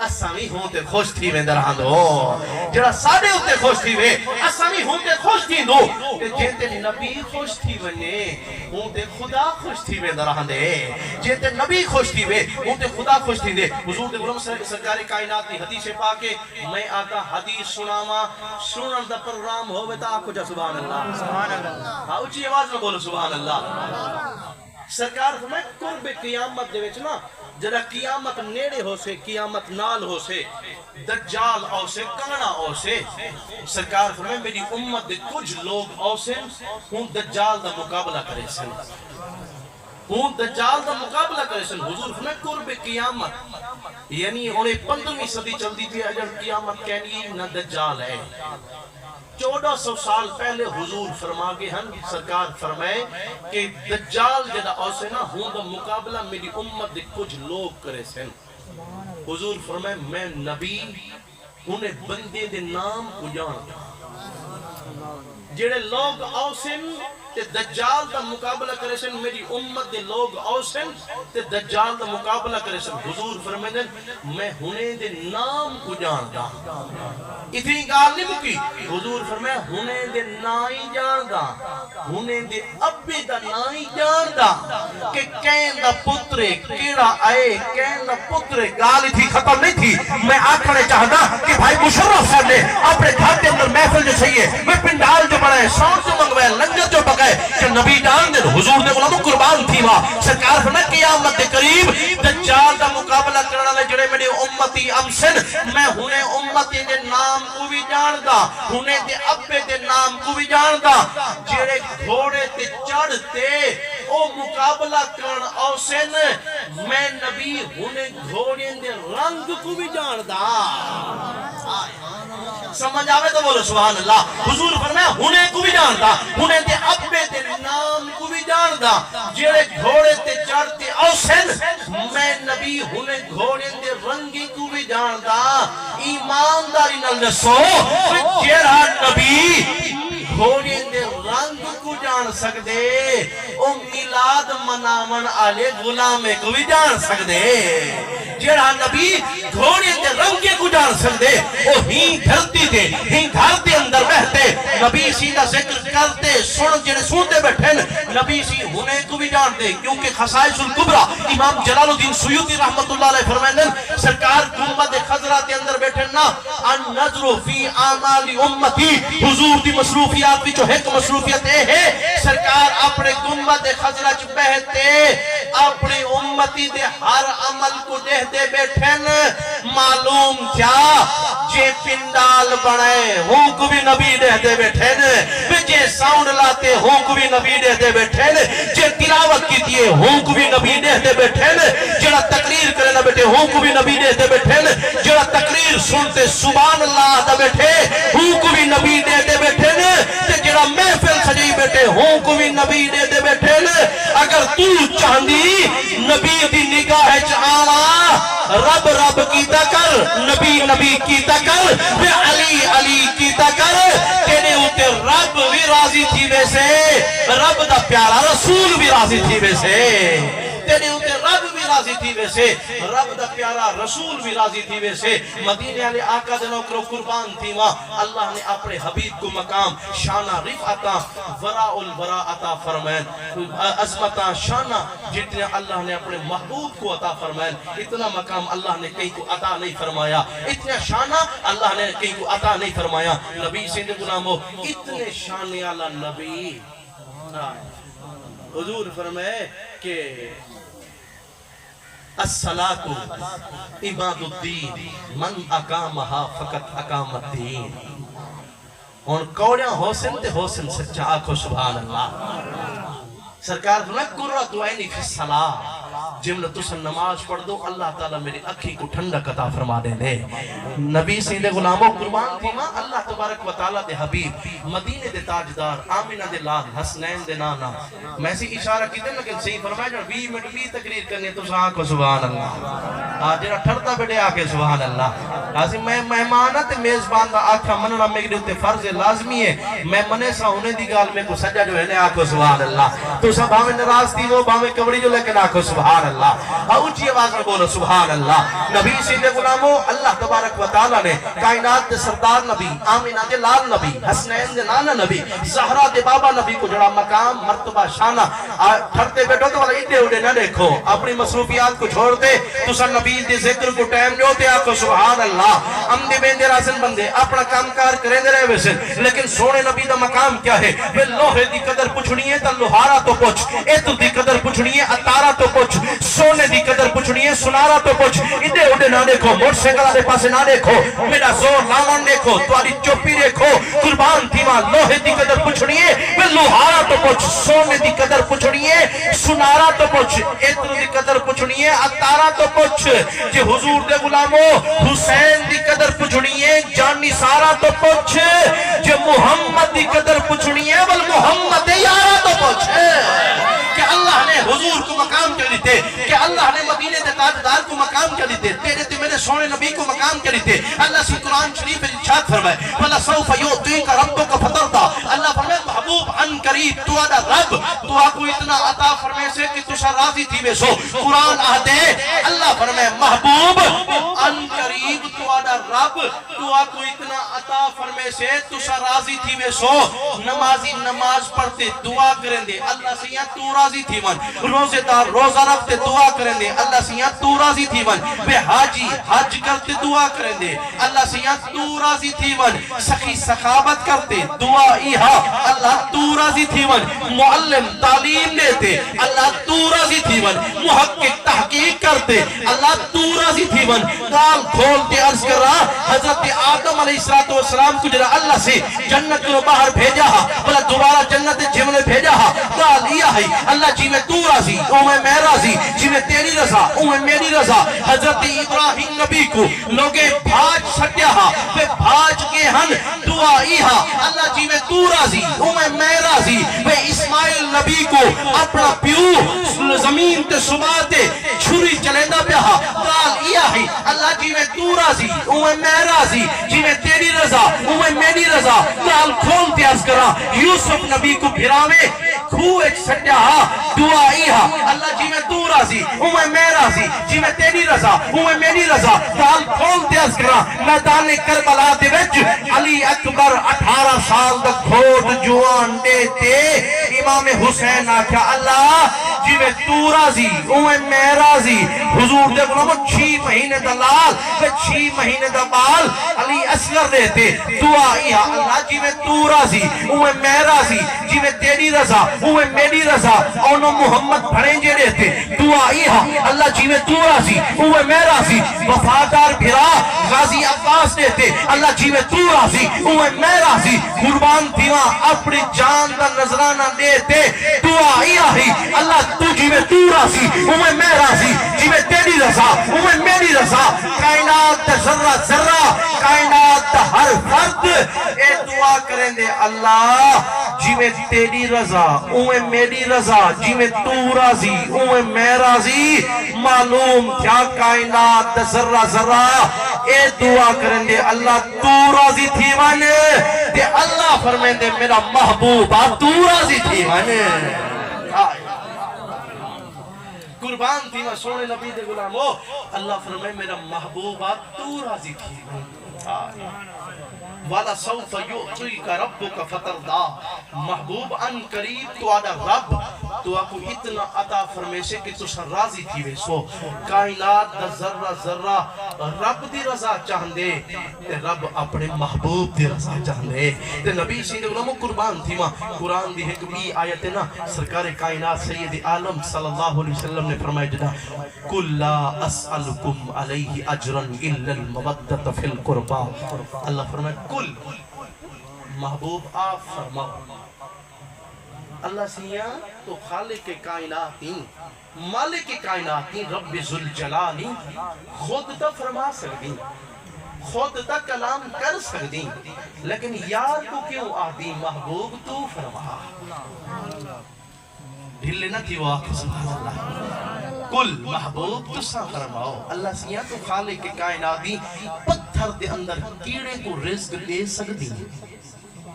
اسامی ہوتے خوش تھی وے درہاں دو جڑا ساڑے ہوتے خوش تھی وے اسامی ہوتے خوش تھی دو کہ جیتے نبی خوش تھی ونے ہوتے خدا خوش تھی وے درہاں دے جیتے نبی خوش تھی وے ہوتے خدا خوش تھی دے حضور دے غلام سرکار کائنات دی حدیث پاکے میں آتا حدیث سناما سنن دا پروگرام ہوئے تا آکھو جا سبحان اللہ سبحان اللہ ہاں اچھی آواز میں بولو سبحان اللہ سرکار فرمائے قرب قیامت دے وچ نا جڑا قیامت نیڑے ہو سے قیامت نال ہو سے دجال او سے کانا او سے سرکار فرمائے میری امت دے کچھ لوگ او سے ہوں دجال دا مقابلہ کرے سن ہوں دجال دا مقابلہ کرے سن حضور فرمائے قرب قیامت یعنی انہیں 15ویں صدی چل دی تھی اجر قیامت کہنی نہ دجال ہے 1400 سال پہلے حضور فرما گئے ہن سرکار فرمائے کہ دجال جدا اوسے نا ہوں دا مقابلہ میری امت دے کچھ لوگ کرے سن حضور فرمائے میں نبی انہیں بندے دے نام کو جاندا جڑے لوگ اوسن تے دجال دا مقابلہ کرے سن میری امت دے لوگ اوسن تے دجال دا مقابلہ کرے سن حضور فرمائیں میں ہنے دے نام کو جاندا اتنی گال نہیں مکی حضور فرمائیں ہنے دے نائی جاندا ہنے دے ابے دا نائی جاندا کہ کین دا پترے کیڑا آئے کین دا پترے گال تھی ختم نہیں تھی میں آکھنے چاہتا کہ بھائی مشرف صاحب نے اپنے گھر کے اندر محفل جو چاہیے میں پنڈال جو بڑھائے ساؤنڈ جو منگوائے لنگر جو پکائے کہ نبی ڈان دے حضور نے بولا تو قربان تھی وہاں سرکار فرمائے قیامت قریب دجال دا مقابلہ کرنا لے جڑے میری امتی امسن میں ہنے امتی دے نام کو بھی جاندا ہنے دے ابے دے نام کو بھی جاندا جڑے گھوڑے تے چڑھتے او مقابلہ کرن اوسن میں نبی ہنے گھوڑے دے رنگ کو بھی جاندا سمجھ آوے تو بولو سبحان اللہ حضور فرمایا ہنے کو بھی جاندا ہنے دے ابے دے نام کو بھی جاندا جڑے گھوڑے تے چڑھتے اوسن میں نبی ہنے گھوڑے دے رنگی کو بھی جاندا ایمانداری نال دسو جڑا نبی گھوڑے دے رنگ کو جان سکدے او میلاد مناون والے غلامے کو بھی جان سکدے جڑا نبی گھوڑے دے رنگ کو جان سکدے او ہی دھرتی دے ہی گھر دے اندر بہتے نبی سیدھا ذکر کرتے سن جڑے سنتے بیٹھے نبی سی ہنے کو بھی جان دے کیونکہ خصائص الکبریٰ امام جلال الدین سیوطی رحمت اللہ علیہ فرمائیں سرکار گنبد خضرا کے اندر بیٹھے نا النظر فی اعمال امتی حضور دی مصروفیات بھی جو ایک مصروفیت ہے سرکار اپنے گنبد خضرا چ بہتے اپنے امتی دے ہر عمل کو دیکھتے بیٹھے معلوم کیا جے پنڈال بڑھائے ہوں کو بھی نبی دیکھتے بیٹھے جے ساؤنڈ لاتے ہوں کو بھی نبی دیکھتے بیٹھے جے تلاوت کی دیئے ہوں کو بھی نبی دیکھتے بیٹھے جڑا تقریر کرے نہ بیٹھے ہوں کو بھی نبی دیکھتے بیٹھے جڑا تقریر سنتے سبحان اللہ دا بیٹھے ہوں کو بھی نبی دیکھتے بیٹھے جڑا محفل سجائی بیٹھے ہوں کو بھی نبی دیکھتے بیٹھے اگر تو چاندی نبی دی نگاہ چاہاں رب رب کیتا کر نبی نبی کیتا کر پہ علی علی کیتا کر تیرے ہوتے رب بھی راضی تھی ویسے رب دا پیارا رسول بھی راضی تھی ویسے تیرے ہوتے رب بھی راضی تھی ویسے رب دا پیارا رسول بھی راضی تھی ویسے مدینے والے آقا دے نوکروں قربان تھی وہاں اللہ نے اپنے حبیب کو مقام شانہ رفعتا وراء البراء عطا فرمائن عظمتہ شانہ جتنے اللہ نے اپنے محبوب کو عطا فرمائن اتنا مقام اللہ نے کہیں کو عطا نہیں فرمایا اتنا شانہ اللہ نے کہیں کو عطا نہیں فرمایا نبی سے غلامو اتنے شانے والا نبی حضور فرمائے کہ الصلاة عماد الدین من اقامہا فقط اقام الدین اور کوڑیاں حسن تے حسن سچا آنکھو سبحان اللہ سرکار فرمائے قرۃ عینی فی الصلاۃ جملہ تسن نماز پڑھ دو اللہ تعالیٰ میری اکھی کو ٹھنڈک عطا فرما دے دے نبی سیدھے غلاموں قربان تھی ماں اللہ تبارک و تعالیٰ دے حبیب مدینے دے تاجدار آمینہ دے لال حسنین دے نانا میں سی اشارہ کی دے لیکن صحیح فرمائے جو 20 منٹ بھی تقریر کرنے تو ساں کو سبحان اللہ آجرہ ٹھرتا بیٹے آکے سبحان اللہ لازم میں مہمانت میزبان دا آکھا مننا میں گئے فرض لازمی ہے میں منے سا ہونے دی گال میں کو سجا جو ہے نے آکھو سبحان اللہ تو سب ہمیں نراز تھی وہ ہمیں کبڑی جو لیکن آکھو سبحان اللہ اونچی آواز میں بولو سبحان اللہ نبی سیدھے غلاموں اللہ تبارک و تعالیٰ نے کائنات دے سردار نبی آمینہ دے لال نبی حسنین دے نانا نبی زہرا دے بابا نبی کو جڑا مقام مرتبہ شانہ ٹھرتے بیٹھو تو والا اٹھے اٹھے نہ دیکھو اپنی مصروفیات کو چھوڑ دے تو سن نبی دے ذکر کو ٹائم جو تے آکھو سبحان اللہ ہم دے بیندے راسن بندے اپنا کام کار کریں دے رہے ویسے لیکن سونے نبی دا مقام کیا ہے وہ لوہے دی قدر پوچھنی ہے تا لوہارا تو پوچھ ایتو دی قدر پوچھنی ہے اتارا تو پوچھ سونے دی قدر پوچھنی ہے سنارا تو پوچھ ادھے اڈے نہ دیکھو موٹ سنگلہ دے پاسے نہ دیکھو میرا زور لامان دیکھو تواری چوپی دیکھو قربان تھی ماں لوہے دی قدر پوچھنی ہے وہ لوہارا تو پوچھ سونے دی قدر پوچھنی ہے سنارا تو پوچھ ایتو دی قدر پوچھنی ہے اتارا تو پوچھ جے حضور دے غلاموں حسین دی قدر پوچھنی ہے جانی سارا تو پوچھ جے محمد دی قدر پوچھنی ہے بل محمد یارا تو پوچھ کہ اللہ نے حضور کو مقام کر دیتے کہ اللہ نے مدینے دے عبادتدار کو مقام کیا دیتے تیرے تے میرے سونے نبی کو مقام کیا دیتے اللہ سی قرآن شریف ارشاد فرمائے وَلَسَوْفَ يُعْطِيكَ رَبُّكَ فَتَرْضَىٰ اللہ فرمائے محبوب ان قریب تو آدھا رب تو آپ کو اتنا عطا فرمے سے کہ تشا راضی تھی بے سو قرآن آتے اللہ فرمائے محبوب ان قریب تو آدھا رب تو آپ کو اتنا عطا فرمے سے تشا راضی تھی بے سو نمازی نماز پڑھتے دعا کریں دے اللہ سے یہاں تو راضی تھی من روزے دار روزہ رکھتے دعا کریں دے اللہ سے یہاں تو راضی تھی من بے حاجی حج کرتے دعا کریں دے اللہ سے یہاں تو راضی تھی من سخی سخاوت کرتے دعا ایہا اللہ تو راضی تھی من معلم تعلیم دیتے اللہ تو راضی تھی من محقق تحقیق کرتے اللہ تو راضی تھی من کال کھولتے عرض کر رہا حضرت آدم علیہ السلام کو جرا اللہ سے جنت کو باہر بھیجا بلا دوبارہ جنت جمنے بھیجا کال یہ ہے اللہ جی میں تو راضی میں راضی جی میں تیری رضا میں میری رضا حضرت ابراہیم نبی کو لوگے بھاج سکیا پہ بھاج کے ہن دعا ایہا اللہ جی میں تو راضی میں راضی میں اسماعیل نبی کو اپنا پیو زمین تے سماتے چھری چلیندہ پیہا کال یہ ہے اللہ جی میں تو راضی میں راضی جی میں تیری رضا میں میری رضا کال کھولتے عرض کرا یوسف نبی کو پھراوے کھو ایک سٹیا دعا ایہا اللہ جی میں تو راضی میں راضی جی میں تیری رضا میں میری رضا کال کھولتے عرض کرا میدان کربلا دے وچ علی اکبر 18 سال دا کھوٹ جوان دیتے امام حسین آکھا اللہ جی میں تو راضی میں راضی حضور دے غلامو 6 مہینے دا لال 6 مہینے دا بال علی اصغر دیتے دعا ایہا اللہ جی میں تو راضی میں راضی جی میں تیری رضا میں میری رضا اونو محمد بھڑیں جے دیتے دعا ایہا اللہ جی میں تو راضی میں راضی وفادار بھرا غازی عباس دیتے اللہ جی میں تو راضی میں راضی قربان دیوا اپنی جان دا نظرانہ دیتے دعا ایہا ہی اللہ تو جی میں تو راضی میں راضی جی میں تیری رضا میں میری رضا کائنات ذرہ ذرہ کائنات ہر فرد اے دعا کریں دے اللہ جی میں تیری رضا میں میری رضا جی میں تو راضی میں راضی معلوم کیا کائنات ذرہ ذرہ اے دعا کریں دے اللہ تو راضی تھی مانے تے اللہ فرمائیں دے میرا محبوبہ تو راضی تھی مانے قربان تھی میں سونے نبی دے غلامو اللہ فرمائے میرا محبوبہ تو راضی تھی وَلَا سَوْفَ يُعْطِيكَ رَبُّكَ فَتَرْضَىٰ محبوب ان قریب تو آدھا رب تو آپ کو اتنا عطا فرمے سے کہ تو سر راضی تھی وے سو کائنات دا ذرہ ذرہ رب دی رضا چاہندے تے رب اپنے محبوب دی رضا چاہندے تے نبی سیدھے علماء قربان تھی ماں قرآن دی ایک بھی آیت ہے نا سرکار کائنات سید عالم صلی اللہ علیہ وسلم نے فرمایا جدا قُلْ لَا أَسْأَلُكُمْ عَلَيْهِ أَجْرًا إِلَّا الْمَوَدَّةَ فِي الْقُرْبَى اللہ فرمایا کل محبوب آپ فرماؤ اللہ سیاں تو خالق کائناتی مالک کائناتی رب ذوالجلالی خود تا فرما سکتی خود تا کلام کر سکتی لیکن یار کو کیوں آدھی محبوب تو فرما ڈھلے نہ تھی وہ آخر سبحان اللہ کل محبوب تو سا فرماؤ اللہ سیاں تو خالق کائناتی پتھر دے اندر کیڑے کو رزق دے سکتی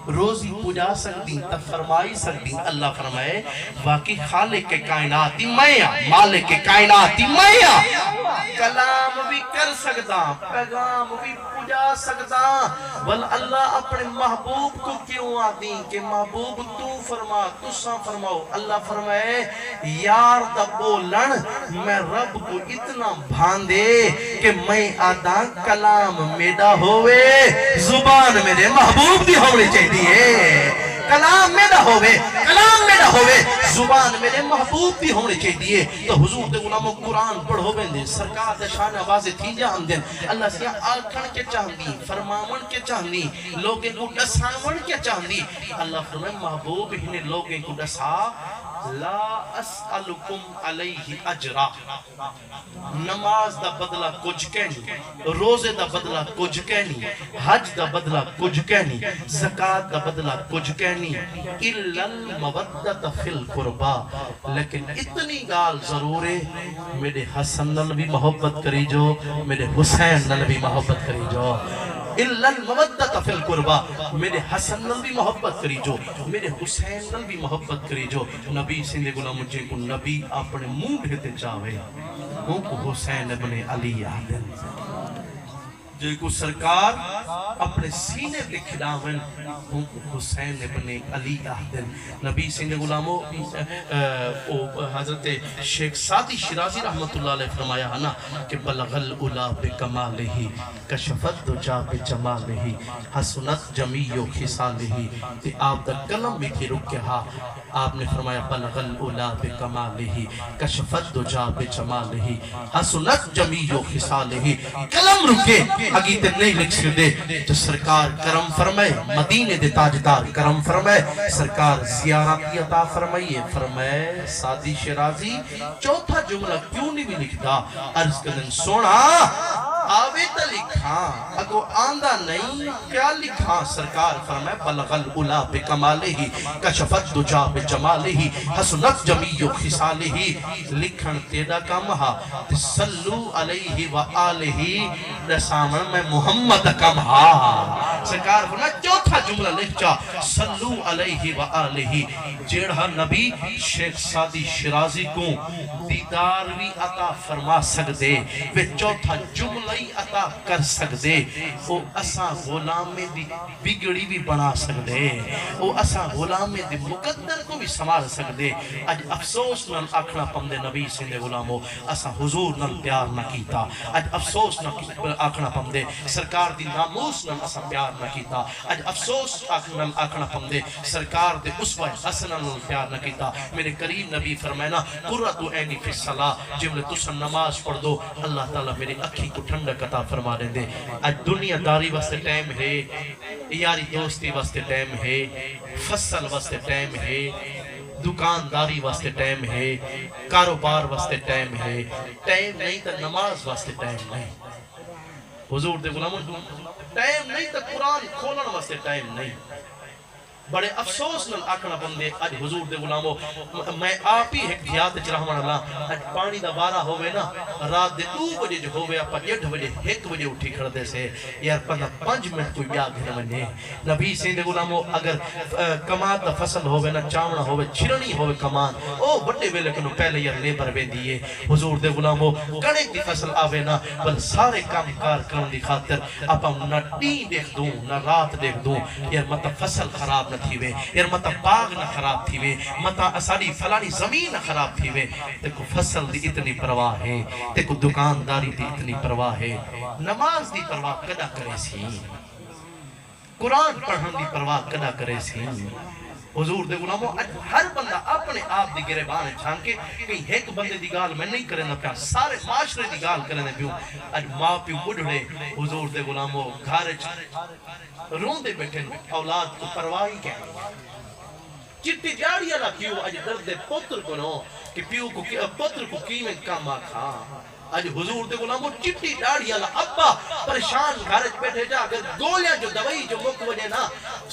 روزی پجا سکتی تب فرمائی سکتی اللہ فرمائے واقعی خالق کائناتی میاں مالک کائناتی میاں کلام بھی کر سکتا پیغام بھی پجا سکتا بل اللہ اپنے محبوب کو کیوں آتی کہ محبوب تو فرما تو سا فرماؤ اللہ فرمائے یار دا بولن میں رب کو اتنا بھاندے کہ میں آدھا کلام میڈا ہوئے زبان میرے محبوب بھی ہونے چاہیے کلام میں نہ ہوئے زبان میرے محبوب بھی ہونے چاہیے تو حضور دے غلاموں قرآن پڑھو بندے سرکار دے شان آوازیں تھی جہاں دن اللہ سیاں آلکھن کے چاہندی فرماون کے چاہندی لوگیں کو ڈساون کے چاہندی اللہ فرمائے محبوب ہی نے لوگیں کو ڈسا لا اسألکم علیہ اجرا، نماز دا بدلہ کچھ کہنی، روزے دا بدلہ کچھ کہنی، حج دا بدلہ کچھ کہنی، زکاة دا بدلہ کچھ کہنی، الا المودت فی القربہ، لیکن اتنی گال ضرور ہے میرے حسن نل بھی محبت کری جو، میرے حسین نل بھی محبت کری جو، الا المودت فی القربہ، میرے حسن نل بھی محبت کری جو، میرے حسین نل بھی محبت کری جو۔ نبی سندے غلام مجھے کو نبی اپنے منہ ڈھتے چاہے وہ کو حسین ابن علی آدن، جو کو سرکار اپنے سینے پہ کھڑاون وہ کو حسین ابن علی آدن۔ نبی سندے غلاموں حضرت شیخ سعدی شیرازی رحمت اللہ علیہ فرمایا ہے نا کہ بلغ العلا بکمالہ کشفت دجا بجمالہ حسنت جمیع خصالہ، تے آپ دا کلم بھی کی رکھے ہاں آپ نے فرمایا بلغ العلا بکمالہ کشفت دجا بجمالہ حسنت جمیع خصالہ، کلم رکے اگیتے نہیں لکھ سکتے جو سرکار کرم فرمائے، مدینے دے تاجدار کرم فرمائے، سرکار زیارتی عطا فرمائیے۔ فرمائے سعدی شیرازی چوتھا جملہ کیوں نہیں بھی لکھتا، عرض کرن سونا آوے تا لکھاں اگو آندہ نہیں کیا لکھاں، سرکار فرمائے بلغ العلا بکمالہ کشفت دجا بجمالہ حسنت جمیع خصالہ، لکھن تیڑا کم ہا صلو علیہ وآلہ رسامن میں محمد کم ہا، سرکار فرمائے چوتھا جملہ لکھا صلو علیہ وآلہ، جیڑھا نبی شیخ سعدی شیرازی کو دیدار بھی عطا فرما سکتے، وہ چوتھا جملہ ہی عطا کر سکتے، وہ اساں غلام میں دی بگڑی بھی بنا سکتے، وہ اساں غلام میں دی مقدر کو بھی سنبھال سکتے۔ اج افسوس نال آکھنا پمدے نبی سندے غلاموں اساں حضور نال پیار نہ کیتا، اج افسوس نال آکھنا پمدے سرکار دی ناموس نال اساں پیار نہ کیتا، اج افسوس نال آکھنا پمدے سرکار دے اسوہ حسنہ نال پیار نہ کیتا۔ میرے کریم نبی فرمائنا قرۃ عینی فی الصلاۃ، جب تساں نماز پڑھ دو اللہ تعالیٰ میرے اکھی کو ٹھنڈک عطا فرما دیں دے۔ اج دنیا داری واسطے ٹائم ہے، یاری دوستی واسطے ٹائم ہے، فصل واسطے ٹائم ہے، دکانداری واسطے ٹائم ہے، کاروبار واسطے ٹائم ہے، ٹائم نہیں تو نماز واسطے ٹائم نہیں، حضور دے غلاموں ٹائم نہیں تو قرآن کھولن واسطے ٹائم نہیں۔ بڑے افسوس نال آکھنا بندے اج حضور دے غلاموں میں آپ ہی ایک دیات چ رحمان اللہ، اج پانی دا بارہ ہوئے نا رات دے 2 بجے جو ہوئے اپا 1:30 بجے 1 بجے اٹھی کھڑتے سے یار 5 منٹ کوئی بیا گھر منے۔ نبی سیندے غلاموں اگر کمان دا فصل ہوئے نا چاونا ہوئے چھرنی ہوئے کمان او بڑے ویلے کنو پہلے یار لیبر بے دیئے۔ حضور دے غلاموں کڑک دی فصل آوے نا بل سارے کام کار کرن دی خاطر اپا نہ ٹی دیکھ دوں نہ رات دیکھ دوں، یار مطا فصل خراب نہ تھیوے، یار مطا باغ نہ خراب تھیوے، مطا اساری فلانی زمین نہ خراب تھیوے۔ دیکھو فصل دی اتنی پرواہ ہے، دیکھو دکانداری دی اتنی پرواہ ہے، نماز دی پرواہ کدا کرے سی، قرآن پڑھن دی پرواہ کدا کرے سی۔ حضور دے غلاموں ہر بندہ اپنے آپ دی گریبان چھانکے کہیں ایک بندے دی گال میں نہیں کرنے پیا، سارے معاشرے دی گال کرنے پیوں۔ اج ماں پیوں بڑھڑے حضور دے غلاموں گھارج روندے بیٹھے اولاد کو پرواہی کہنے، چٹی جاڑی اللہ کیوں اج درد پتر کو نو کہ پیو کو پتر کو کیمیں کام آکھا۔ اج حضور دے غلاموں چٹی ڈاڑی اللہ ابا پریشان گھرج بیٹھے جا اگر گولیاں جو دوائی جو مک وجے نا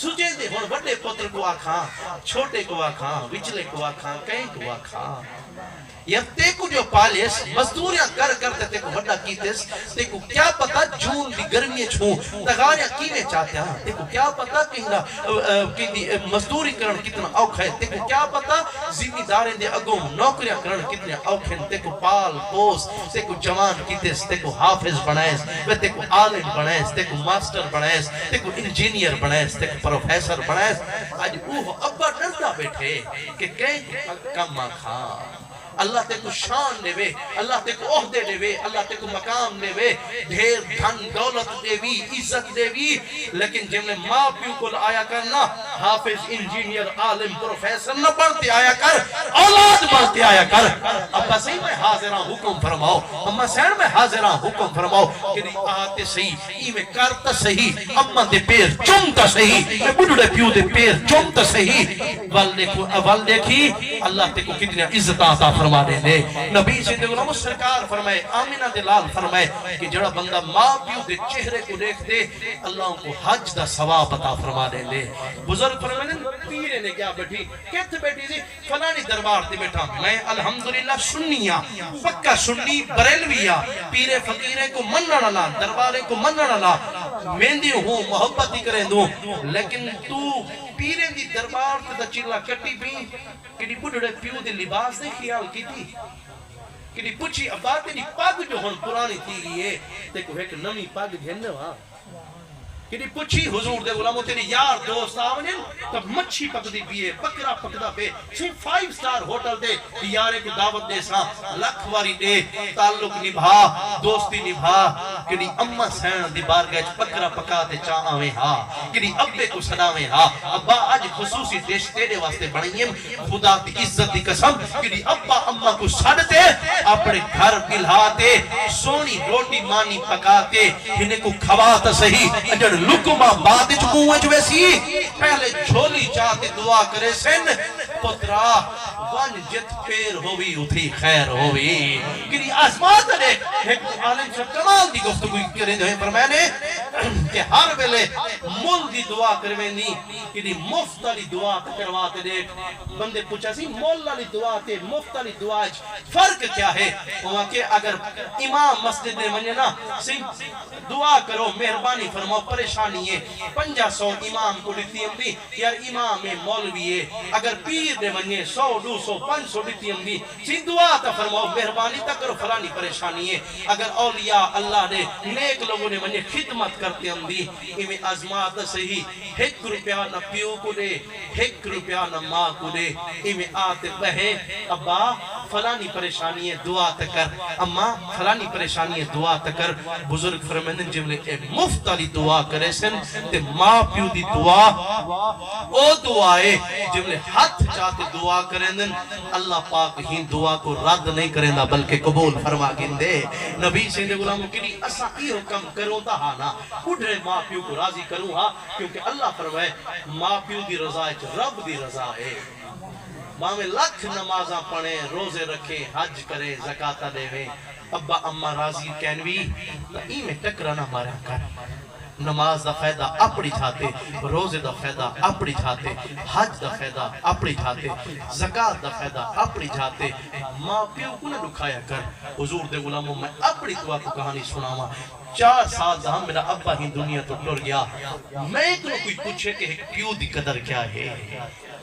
سجے دے ہون بڑے پتر کو آکھاں، چھوٹے کو آکھاں، وچلے کو آکھاں، کہیں کو آکھاں۔ یا تے کو جو پالیس مزدوریاں کر کرتے تے کو بڑا کیتیس، تے کو کیا پتا جون دی گرمی چھوں تغاریاں کینے چاہتے ہیں، تے کو کیا پتا کہ مزدوری کرن کتنا اوکھ ہے، تے کو کیا پتا زمین داریں دے اگوں نوکریاں کرن کتنے اوکھ ہیں، تے کو پال پوس تے کو جوان کیتیس، تے کو حافظ بنائیس، تے کو عالم بنائیس، تے کو ماسٹر بنائیس، تے کو انجینئر بنائیس، تے کو پروفیسر بنائیس۔ آج اوہ ابا ڈرتا بیٹھے کہ کہیں کم آکھا، اللہ تے کو شان دے وے، اللہ تے کو عہدے دے وے، اللہ تے کو مقام دے وے، ڈھیر دھن دولت دے وی، عزت دے وی، لیکن جن نے ماں پیو کو آیا کرنا حافظ انجینئر عالم پروفیسر نہ بڑھتے آیا کر، اولاد بڑھتے آیا کر۔ ابا صحیح میں حاضران حکم فرماؤ، اما سین میں حاضران حکم فرماؤ کہ نہیں آتے صحیح، ای میں کرتا صحیح، اما دے پیر چمتا صحیح، میں بڑھڑے پیو دے پیر چمتا صحیح۔ وال دیکھی اللہ تے کو کتنی عزت عطا فرما دے دے نبی سے دے غلام سرکار فرمائے آمینہ دلال فرمائے کہ جڑا بندہ ماں پیو دے چہرے کو دیکھ دے اللہ کو حج دا ثواب عطا فرما دے دے بزرگ فرمائے پیرے نے کیا بیٹھی کہت بیٹھی سی فلانی دربار تے بیٹھا میں الحمدللہ سنیاں پکا سنی بریلویہ پیرے فقیرے کو منن اللہ دربارے کو منن اللہ مہندی ہوں محبت ہی کریں دوں لیکن تو پیرے دی دربار تے دا چلا کٹی بھی کہ بڑھڑے پیو دے لباس دے خیال کی تھی کہ پوچھی ابا تیری پاگ جو ہن پرانی تھی گئی ہے تے کو ایک نمی پاگ گھننے وہاں کہ پوچھی حضور دے غلاموں تیری یار دوست آونن تب مچھی پک دی پیے بکرا پکدا پہ 5 سٹار ہوٹل دے یارے کو دعوت دے سا لکھ واری دے تعلق نبھا دوستی نبھا کہ اماں سین دی بارگاہ بکرا پکا تے چا آویں ہا کہ ابے کو صداویں ہا ابا اج خصوصی ڈش تیرے واسطے بنائیم خدا دی عزت دی قسم کہ ابا اماں کو چھڈ تے اپنے گھر بلھا تے سونی روٹی مانی پکا تے انہیں کو کھوا تا صحیح اجڑ لکمہ بعد چکویں جو ویسی پہلے جھولی چاہتے دعا کرے سن پترا ون جت پیر ہوئی اتھی خیر ہوئی کہ آسمان نے ایک عالم سے کمال دی گفتگو کریں جو ہے پر میں نے کہ ہر ویلے مل دی دعا کرویں نہیں کہ مفت علی دعا کرواتے دیکھ بندے پوچھا سی مول علی دعا تے مفت علی دعا فرق کیا ہے وہاں کہ اگر امام مسجد نے منی نا سی دعا کرو مہربانی فرماؤ پریشانی ہے 500 امام کو دیتی ہم بھی یار امام مولوی ہے اگر پیر نے منی 100 200 500 دیتی ہم بھی سی دعا تا فرماؤ مہربانی تا کرو فلانی پریشانی ہے اگر اولیاء اللہ نے نیک لوگوں نے منی خدمت کرتے ہم بھی امی ازمات صحیح 1 روپیہ نہ پیو کو دے 1 روپیہ نہ ماں کو دے امی آتے بہے ابا فلانی پریشانی ہے دعا تکر اما فلانی پریشانی ہے دعا تکر بزرگ فرمائن جملے مفت علی دعا کرے سن تے ماں پیو دی دعا او دعائے جملے ہاتھ چاہتے دعا کریں دن اللہ پاک ہی دعا کو رد نہیں کریں دا بلکہ قبول فرما گندے نبی سے غلاموں کی اسا ای حکم کروں تا ہانا اٹھے ماں پیو کو راضی کروں ہاں کیونکہ اللہ فرمائے ماں پیو دی رضا ہے رب دی رضا ہے ماں میں لکھ نمازاں پڑھیں روزے رکھیں حج کریں زکاة دے ابا اماں راضی کہنوی ای میں ٹکرانا مارا کر نماز دا فائدہ اپڑی چھاتے روزے دا فائدہ اپڑی چھاتے حج دا فائدہ اپڑی چھاتے زکاة دا فائدہ اپڑی چھاتے ماں پیو کو نہ دکھایا کر حضور دے غلاموں میں اپڑی دعا کو کہانی سناما 4 سال دا میرا ابا ہی دنیا تو ٹر گیا میں تو کوئی پوچھے کہ ایک پیو دی قدر کیا ہے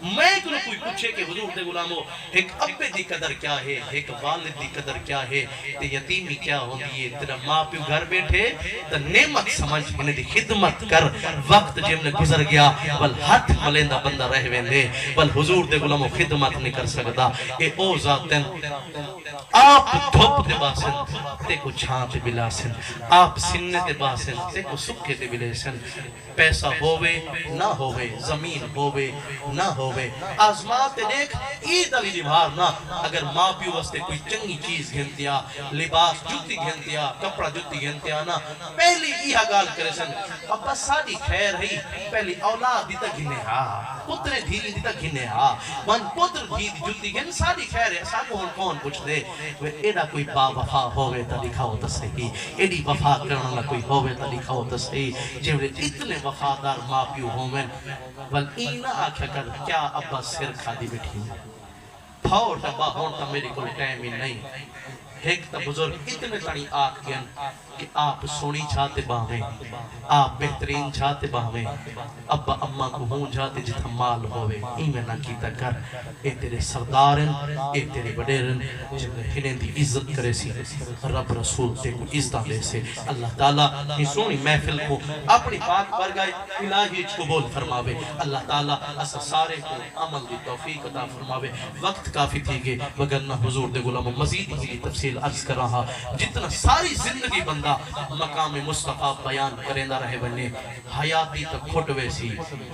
میں تو کوئی پوچھے کہ حضور دے غلاموں ایک ابے دی قدر کیا ہے ایک والد دی قدر کیا ہے تے یتیمی کیا ہوندی ہے تیرا ماں پیو گھر بیٹھے تا نعمت سمجھ انہیں دی خدمت کر وقت جب نے گزر گیا بل ہاتھ ملیندہ بندہ رہ ویندے بل حضور دے غلاموں خدمت نہیں کر سکتا اے او ذاتن آپ دھوپ دے باسن تے کو چھان تے بلاسن آپ سننے دے باسن تے کو سکھے دے بلاسن پیسہ ہووے نہ ہووے زمین ہووے نہ ہووے آزمات دیکھ عید علی نبھارنا اگر ماں پیو واسطے کوئی چنگی چیز گھنتیا لباس جتی گھنتیا کپڑا جتی گھنتیا نا پہلی ایہا گال کرے سن ابا ساڑی خیر ہی پہلی اولاد دیتا گھنے ہاں پتر دھیری دیتا گھنے ہاں من پتر دھیری جتی گھن ساڑی خیر ہے ساڑھو ہن کون پوچھ دے وہ ایڈا کوئی با وفا ہووے تا لکھاو تا صحیح ایڈی وفا کرنا کوئی ہووے تا لکھاو تا صحیح جیوے اتنے وفادار ماں پیو ہومن ول اینا آکھا کر کیا ابا سر کھا دی بیٹھی پھاؤ ڈبا ہونتا میری کوئی ٹائم ہی نہیں ایک تا بزرگ اتنے تانی آکھ گئن کہ آپ سونی چھاتے باہویں آپ بہترین چھاتے باہویں ابا اممہ کو ہوں جاتے جتا مال ہوئے ایمیں نہ کیتا کر اے تیرے سردارن اے تیرے بڑیرن جب ہنیں دی عزت کرے سی رب رسول تے کو عزت دے سے اللہ تعالیٰ یہ سونی محفل کو اپنی بات پر گئے الہی قبول فرماوے اللہ تعالیٰ اسا سارے کو عمل دی توفیق عطا فرماوے وقت کافی تھی گے وگرنہ حضور دے غلام مزید ہی تفصیل تفصیل عرض کر رہا جتنا ساری زندگی بندہ مقام مصطفیٰ بیان کریندہ رہے بنے حیاتی تو کھٹ ویسی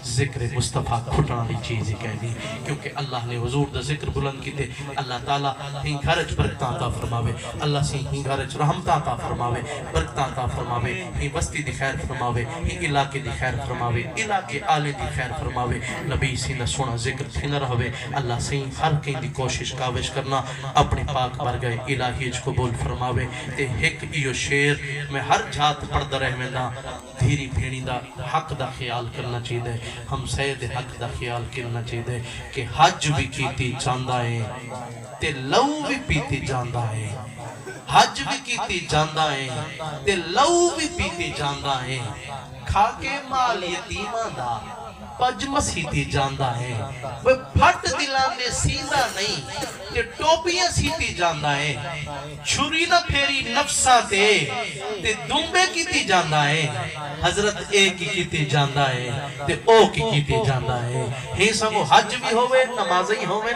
ذکر مصطفیٰ کھٹنا لی چیزی کہنی کیونکہ اللہ نے حضور دا ذکر بلند کی تے اللہ تعالیٰ ہی گھرچ برکتاں عطا فرماوے اللہ سے ہی گھرچ رحمتاں عطا فرماوے برکتاں عطا فرماوے ہی بستی دی خیر فرماوے ہی علاقے دی خیر فرماوے علاقے آلے دی خیر فرماوے نبی سینہ سونا ذکر تھینا رہوے اللہ سے ہر کہیں دی کوشش کاوش کرنا اپنے پاک بر گئے الہی اج قبول فرماوے تے ایک ایو شیر میں ہر جات پڑھ رہے میں دا دھیری بھیڑی دا حق دا خیال کرنا چاہیے ہم سید حق دا خیال کرنا چاہیے کہ حج بھی کیتی جاندہ ہے تے لو بھی پیتی جاندہ ہے حج بھی کیتی جاندہ ہے تے لو بھی پیتی جاندہ ہے کھا کے مال یتیمہ دا پج مسیتی جاندہ ہے وہ پھٹ دلانے سیدھا نہیں کہ ٹوپیاں سیتی جاندہ ہے چھری نہ پھیری نفسہ تے دنبے کیتی جاندہ ہے حضرت اے کی کیتی جاندہ ہے تے او کی کیتی جاندہ ہے ہی سمو حج بھی ہوئے نمازی ہوئے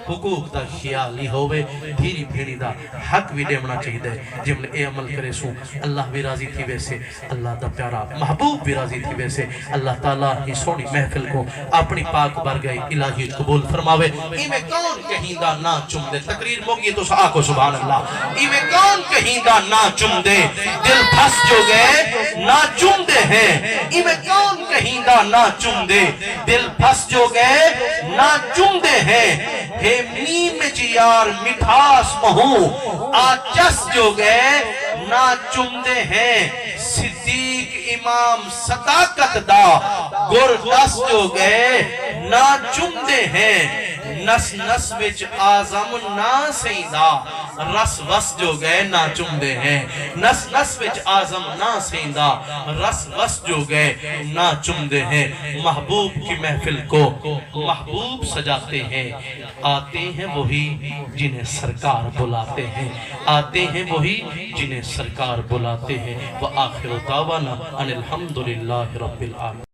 حقوق دا خیالی ہوئے دھیری بھیڑی دا حق بھی دیمنا چاہیے جب نے اے عمل کرے سوں اللہ بھی راضی تھی ویسے اللہ دا پیارا محبوب بھی راضی تھی ویسے اللہ تعالیٰ ہی سونی محفل کو اپنی پاک بر گئی الہی قبول فرماوے ای میں کون کہیں دا نہ چم دے تقریر موگی تو آکو سبحان اللہ ای میں کون کہیں دا نہ چم دے دل پھس جو گئے نہ چم دے ہیں ای میں کون کہیں دا نہ چم دے دل پھس جو گئے نہ چم دے ہیں نیم جیار مٹھاس مہوں آچس جو گئے نہ چمدے ہیں صدیق امام صداقت دا گر دس جو گئے نہ چمدے ہیں نس نس وچ آزم نہ سیدہ رس وس جو گئے نہ چمدے ہیں نس نس وچ آزم نہ سیدہ رس وس جو گئے نہ چمدے ہیں محبوب کی محفل کو محبوب سجاتے ہیں آتے ہیں وہی جنہیں سرکار بلاتے ہیں آتے ہیں وہی جنہیں سرکار بلاتے ہیں وآخر دعوانا ان الحمدللہ رب العالمین